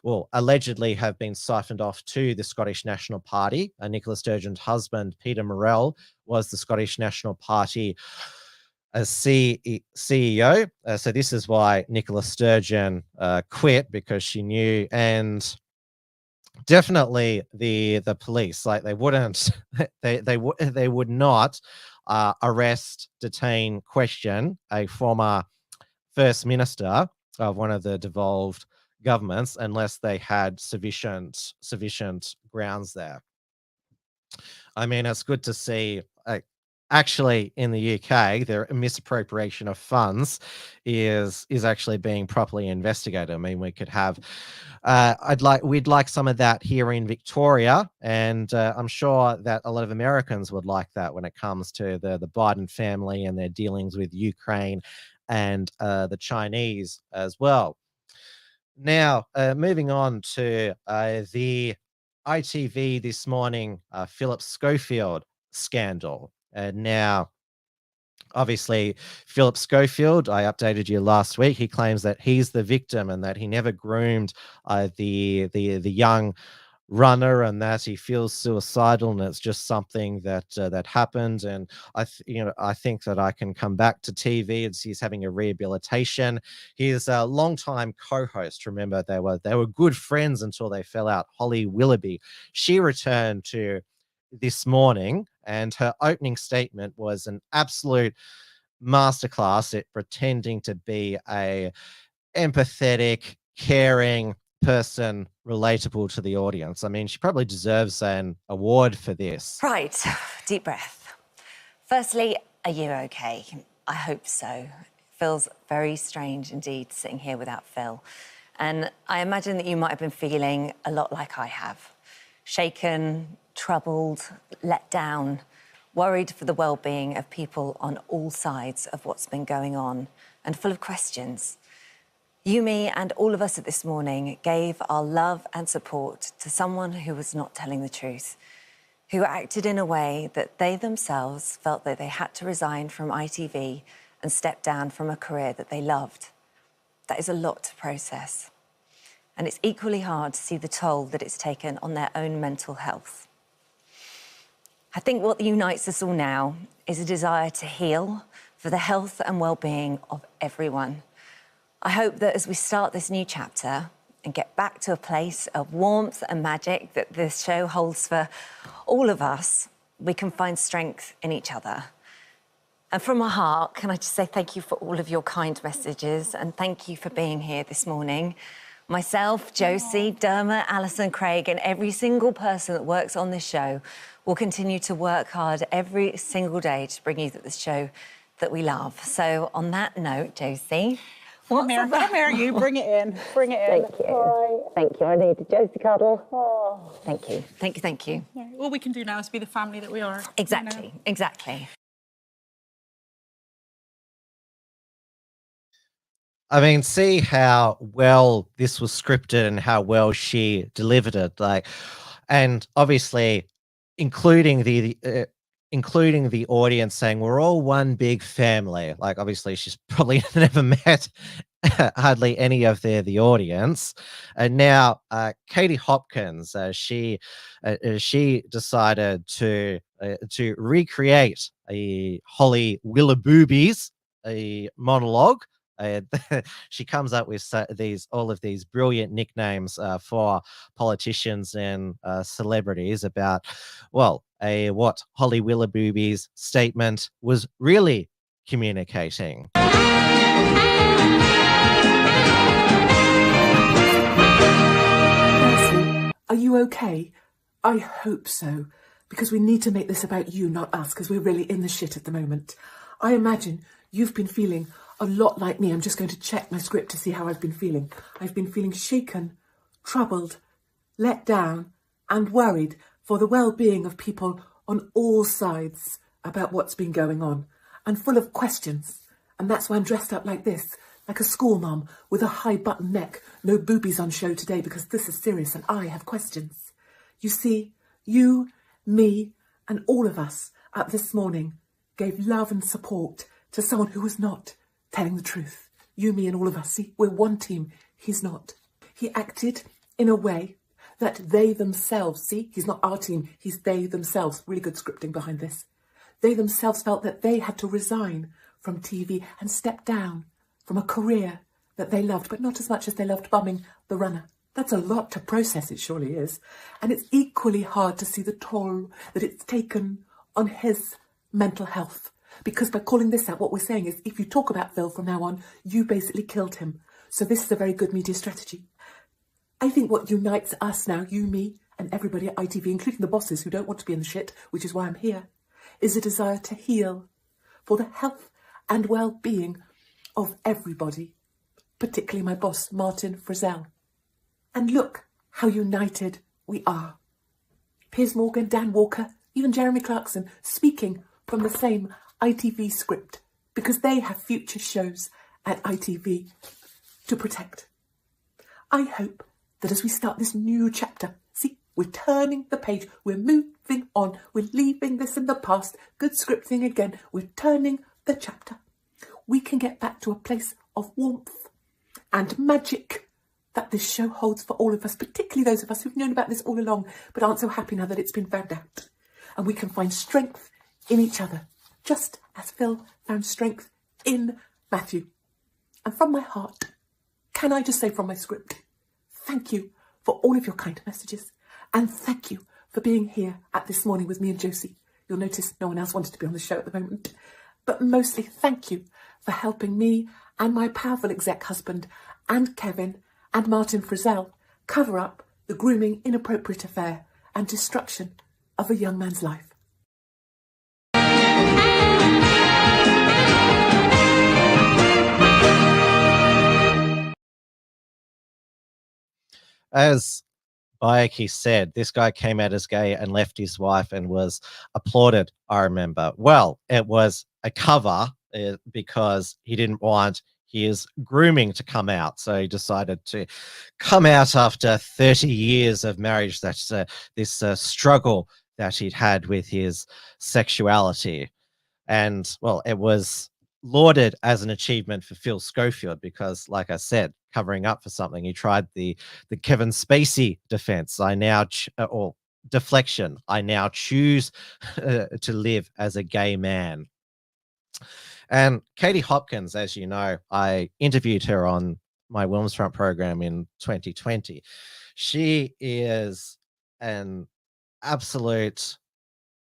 well, allegedly have been siphoned off to the Scottish National Party. Nicola Sturgeon's husband, Peter Morrell, was the Scottish National Party as CEO. So this is why Nicola Sturgeon quit, because she knew. And definitely the police, like, they wouldn't they would not arrest, detain, question a former First Minister of one of the devolved governments unless they had sufficient grounds there. I mean, it's good to see. Actually, in the UK, their misappropriation of funds is actually being properly investigated. I mean, we could have, we'd like some of that here in Victoria, and I'm sure that a lot of Americans would like that when it comes to the Biden family and their dealings with Ukraine and the Chinese as well. Now, moving on to the ITV this morning, Philip Schofield scandal. Now, obviously, Philip Schofield, I updated you last week. He claims that he's the victim and that he never groomed the young runner, and that he feels suicidal, and it's just something that happened. And I think that I can come back to TV as he's having a rehabilitation. He's a longtime co-host. Remember, they were good friends until they fell out. Holly Willoughby, she returned to this morning, and her opening statement was an absolute masterclass at pretending to be a empathetic, caring person, relatable to the audience. I mean, she probably deserves an award for this. Right, deep breath. Firstly, are you okay? I hope so. It feels very strange indeed sitting here without Phil. And I imagine that you might have been feeling a lot like I have. Shaken, troubled, let down, worried for the well-being of people on all sides of what's been going on, and full of questions. You, me, and all of us at This Morning gave our love and support to someone who was not telling the truth, who acted in a way that they themselves felt that they had to resign from ITV and step down from a career that they loved. That is a lot to process. And it's equally hard to see the toll that it's taken on their own mental health. I think what unites us all now is a desire to heal for the health and well-being of everyone. I hope that as we start this new chapter and get back to a place of warmth and magic that this show holds for all of us, we can find strength in each other. And from my heart, can I just say thank you for all of your kind messages, and thank you for being here this morning. Myself, Josie, Dermot, Alison, Craig, and every single person that works on this show will continue to work hard every single day to bring you this show that we love. So on that note, Josie. Come here, you bring it in. Bring it in. Thank you. All right. Thank you. I need a Josie cuddle. Oh. Thank you. Thank you. Thank you. Yeah. All we can do now is be the family that we are. Exactly. You know? Exactly. I mean, see how well this was scripted and how well she delivered it. Like, and obviously, including the audience saying we're all one big family. Like, obviously, she's probably never met hardly any of the audience. And now, Katie Hopkins, she decided to recreate a Holly Willaboobies a monologue. She comes up with all of these brilliant nicknames for politicians and celebrities about, well, what Holly Willaboobies' statement was really communicating. Are you okay? I hope so, because we need to make this about you, not us, because we're really in the shit at the moment. I imagine you've been feeling a lot like me. I'm just going to check my script to see how I've been feeling. I've been feeling shaken, troubled, let down, and worried for the well-being of people on all sides about what's been going on, and full of questions. And that's why I'm dressed up like this, like a school mum with a high button neck. No boobies on show today because this is serious and I have questions. You see, you, me, and all of us up this morning gave love and support to someone who was not telling the truth. You, me, and all of us. See, we're one team. He's not. He acted in a way that they themselves, see, he's not our team, he's they themselves. Really good scripting behind this. They themselves felt that they had to resign from TV and step down from a career that they loved, but not as much as they loved bumming the runner. That's a lot to process, it surely is. And it's equally hard to see the toll that it's taken on his mental health. Because by calling this out, what we're saying is, if you talk about Phil from now on, you basically killed him. So this is a very good media strategy. I think what unites us now, you, me, and everybody at ITV, including the bosses who don't want to be in the shit, which is why I'm here, is a desire to heal for the health and well-being of everybody, particularly my boss, Martin Frizzell. And look how united we are. Piers Morgan, Dan Walker, even Jeremy Clarkson, speaking from the same ITV script, because they have future shows at ITV to protect. I hope that as we start this new chapter, see, we're turning the page, we're moving on, we're leaving this in the past, good scripting again, we're turning the chapter. We can get back to a place of warmth and magic that this show holds for all of us, particularly those of us who've known about this all along, but aren't so happy now that it's been found out. And we can find strength in each other, just as Phil found strength in Matthew. And from my heart, can I just say from my script, thank you for all of your kind messages. And thank you for being here at this morning with me and Josie. You'll notice no one else wanted to be on the show at the moment. But mostly thank you for helping me and my powerful exec husband and Kevin and Martin Frizzell cover up the grooming inappropriate affair and destruction of a young man's life. As Bayeki said, this guy came out as gay and left his wife and was applauded, I remember. Well, it was a cover because he didn't want his grooming to come out. So he decided to come out after 30 years of marriage. That's this struggle that he'd had with his sexuality. And, well, it was lauded as an achievement for Phil Schofield because, like I said, covering up for something, he tried the Kevin Spacey defense. Or deflection. I now choose to live as a gay man. And Katie Hopkins, as you know, I interviewed her on my Wilmsfront program in 2020. She is an absolute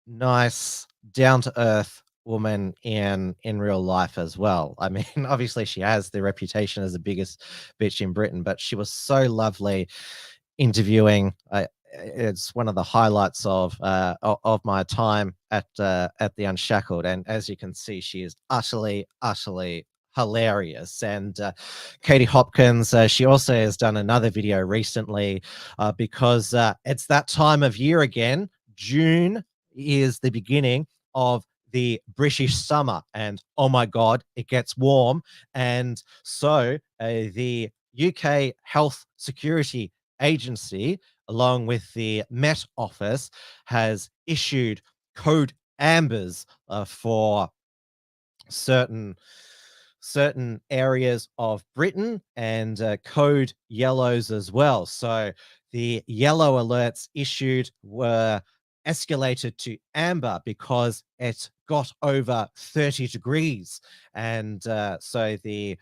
nice, down-to-earth woman in real life as well. I mean, obviously she has the reputation as the biggest bitch in Britain, but she was so lovely interviewing. It's one of the highlights of my time at the Unshackled, and as you can see, she is utterly hilarious. And Katie Hopkins, she also has done another video recently because it's that time of year again. June is the beginning of the British summer, and oh my God, it gets warm. And so the UK Health Security Agency, along with the Met Office, has issued code ambers for certain areas of Britain, and code yellows as well. So the yellow alerts issued were escalated to amber because it got over 30 degrees. And so the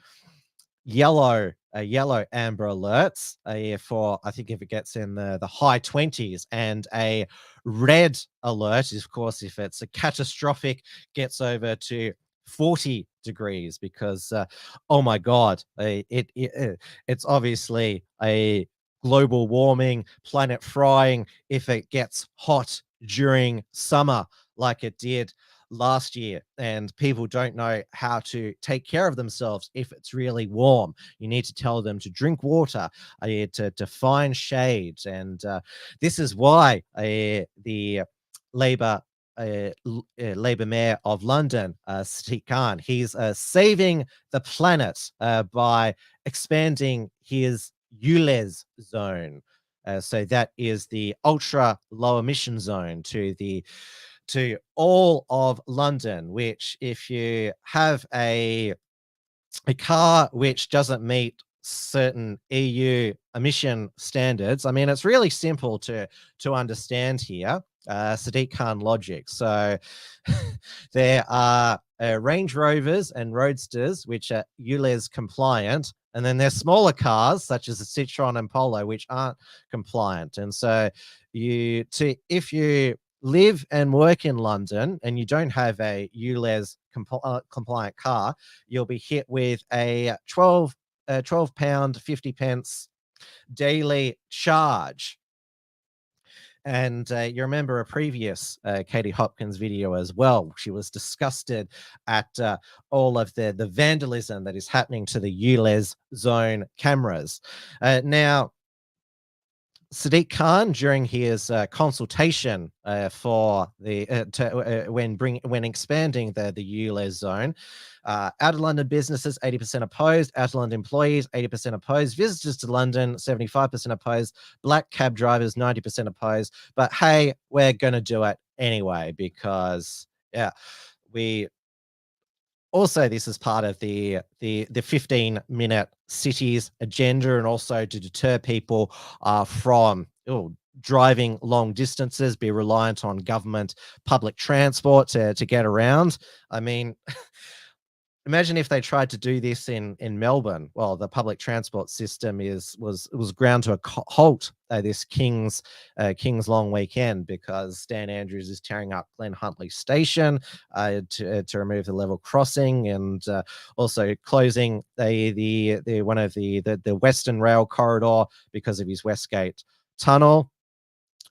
yellow amber alerts for, I think, if it gets in the high 20s, and a red alert is, of course, if it's a catastrophic, gets over to 40 degrees, because oh my God, it's obviously a global warming, planet frying if it gets hot during summer like it did last year, and people don't know how to take care of themselves if it's really warm. You need to tell them to drink water, to find shades, and this is why the Labour Mayor of London, Sadiq Khan, he's saving the planet by expanding his ULEZ zone. So that is the ultra low emission zone to all of London, which, if you have a car which doesn't meet certain EU emission standards, I mean, it's really simple to understand here. Sadiq Khan logic. So there are Range Rovers and Roadsters, which are ULEZ compliant, and then there's smaller cars such as the Citroen and Polo, which aren't compliant. And so if you live and work in London and you don't have a ULEZ compliant car, you'll be hit with a £12.50 daily charge. And you remember a previous Katie Hopkins video as well. She was disgusted at all of the vandalism that is happening to the ULEZ zone cameras. Now, Sadiq Khan, during his consultation for the when expanding the ULEZ zone, out of London businesses 80% opposed, out of London employees 80% opposed, visitors to London 75% opposed, black cab drivers 90% opposed. But hey, we're gonna do it anyway, because also, this is part of the 15-minute cities agenda, and also to deter people from driving long distances, be reliant on government public transport to get around. I mean, imagine if they tried to do this in Melbourne. Well, the public transport system was ground to a halt this King's Long weekend, because Dan Andrews is tearing up Glen Huntly Station to remove the level crossing, and also closing the one of the Western Rail corridor because of his Westgate Tunnel.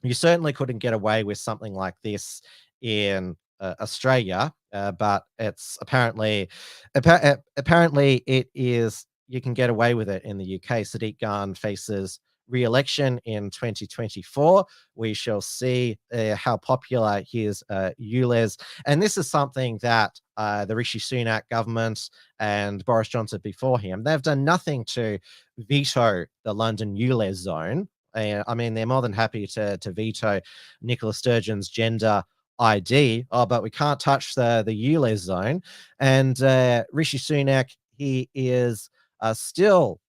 You certainly couldn't get away with something like this in Australia, but it's apparently it is. You can get away with it in the UK. Sadiq Khan faces re-election in 2024. We shall see how popular his ULEZ, and this is something that the Rishi Sunak government and Boris Johnson before him, they've done nothing to veto the London ULEZ zone. I mean, they're more than happy to veto Nicola Sturgeon's gender ID, but we can't touch the ULEZ zone. And Rishi Sunak, he is still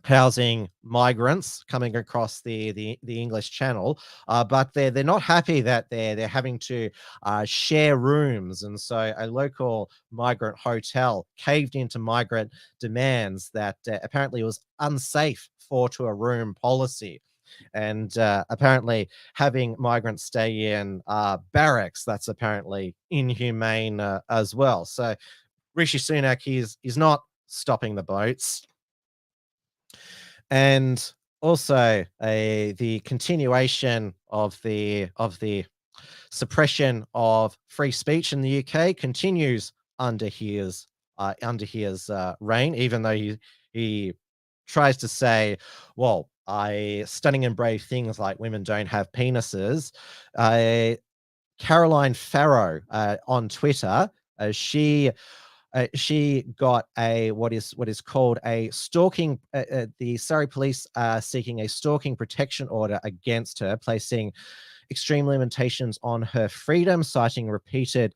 housing migrants coming across the English Channel, but they're not happy that they're having to share rooms, and so a local migrant hotel caved into migrant demands that apparently was unsafe to a room policy. And apparently having migrants stay in barracks, that's apparently inhumane as well. So Rishi Sunak, he's not stopping the boats. And also the continuation of the suppression of free speech in the UK continues under his reign, even though he tries to say, well, stunning and brave things like women don't have penises. Caroline Farrow on Twitter. She got a what is called a stalking. The Surrey police are seeking a stalking protection order against her, placing extreme limitations on her freedom, citing repeated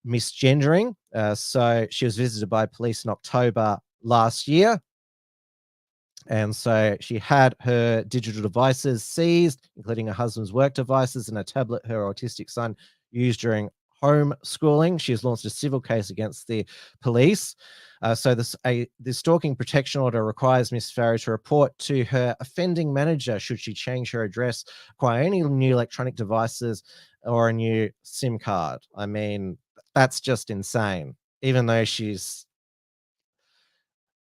misgendering. So she was visited by police in October last year. And so she had her digital devices seized, including her husband's work devices and a tablet her autistic son used during homeschooling. She has launched a civil case against the police. So the stalking protection order requires Miss Farrow to report to her offending manager should she change her address, acquire any new electronic devices, or a new SIM card. I mean, that's just insane. Even though she's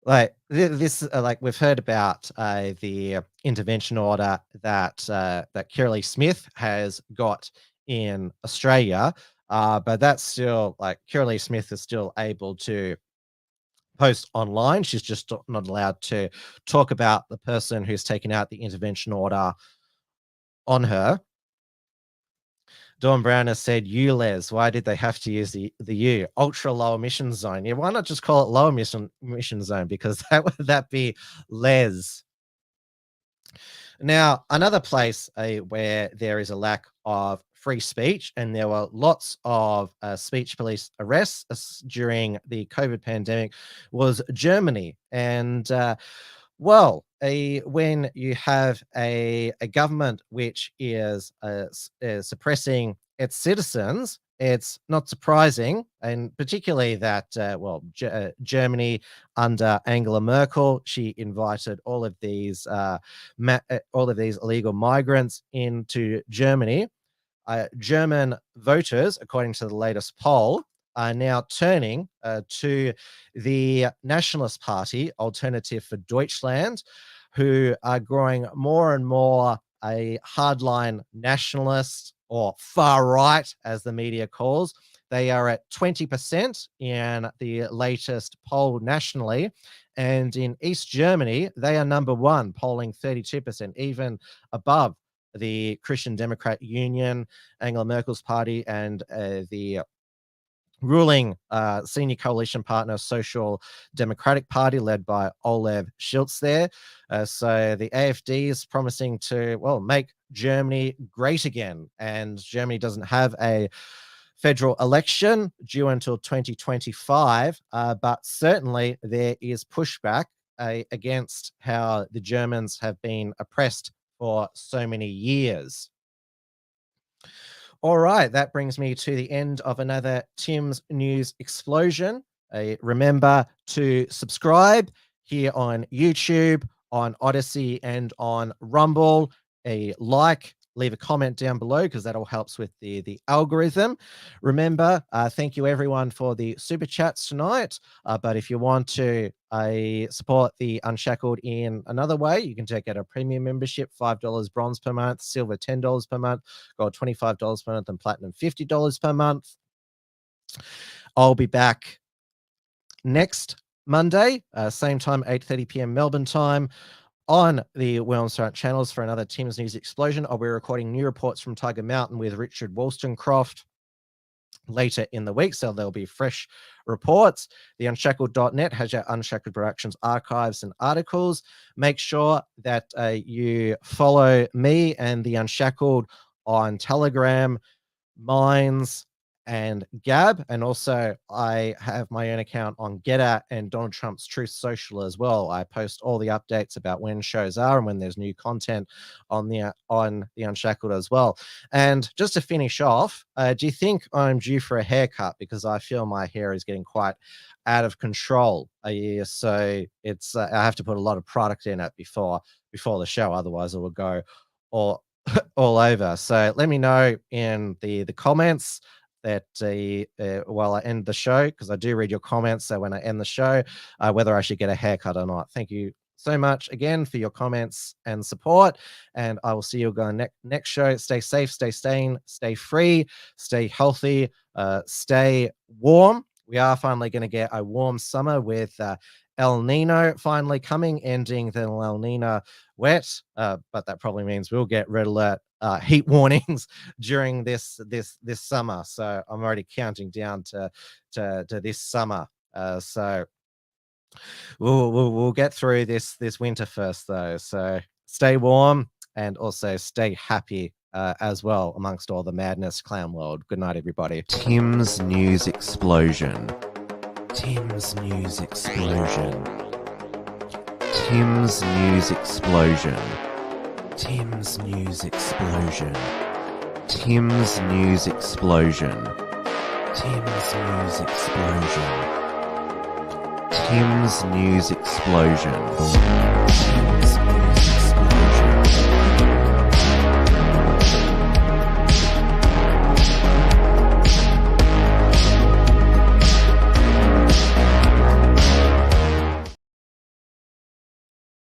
like this, like we've heard about the intervention order that that Kirley Smith has got in Australia, but that's still like Kirley Smith is still able to post online. She's just not allowed to talk about the person who's taken out the intervention order on her. Dawn Brown has said, ULEZ, why did they have to use the U? Ultra low emission zone. Yeah, why not just call it low emission zone? Because that be les. Now, another place where there is a lack of free speech, and there were lots of speech police arrests during the COVID pandemic, was Germany. And well, when you have a government which is suppressing its citizens, it's not surprising, and particularly that, Germany under Angela Merkel, she invited all of these illegal migrants into Germany. German voters, according to the latest poll, are now turning to the Nationalist Party, Alternative for Deutschland, who are growing more and more a hardline nationalist or far right, as the media calls. They are at 20% in the latest poll nationally. And in East Germany, they are number one, polling 32%, even above the Christian Democrat Union, Angela Merkel's party, and the ruling senior coalition partner Social Democratic Party led by Olaf Scholz there. So the AfD is promising to, well, make Germany great again. And Germany doesn't have a federal election due until 2025, but certainly there is pushback against how the Germans have been oppressed for so many years. All right, that brings me to the end of another Tim's News Explosion. Remember to subscribe here on YouTube, on Odyssey, and on Rumble. Leave a comment down below because that all helps with the algorithm. Remember, thank you everyone for the super chats tonight. But if you want to support the Unshackled in another way, you can take out a premium membership, $5 bronze per month, silver $10 per month, gold $25 per month, and platinum $50 per month. I'll be back next Monday, same time, 8:30 p.m. Melbourne time, on the Wellness channels for another Tim's News Explosion. I'll be recording new reports from Tiger Mountain with Richard Wollstonecroft later in the week, so there'll be fresh reports. The Unshackled.net has your Unshackled Productions archives and articles. Make sure that you follow me and the Unshackled on Telegram, Minds, and Gab, and also I have my own account on Getter and Donald Trump's Truth Social as well. I post all the updates about when shows are and when there's new content on the Unshackled as well. And just to finish off, do you think I'm due for a haircut? Because I feel my hair is getting quite out of control. So it's I have to put a lot of product in it before the show, otherwise it will go all over. So let me know in the comments that while I end the show, because I do read your comments, so when I end the show, whether I should get a haircut or not. Thank you so much again for your comments and support, and I will see you again next show. Stay safe, stay sane, stay free, stay healthy, stay warm. We are finally going to get a warm summer with El Nino finally coming, ending the El Nino wet, but that probably means we'll get red alert heat warnings during this summer. So I'm already counting down to this summer. So we'll get through this winter first, though. So stay warm and also stay happy as well amongst all the madness clown world. Good night, everybody. Tim's News Explosion. Tim's News Explosion. Tim's News Explosion. Tim's News Explosion. Tim's News Explosion. Tim's News Explosion. Tim's News Explosion.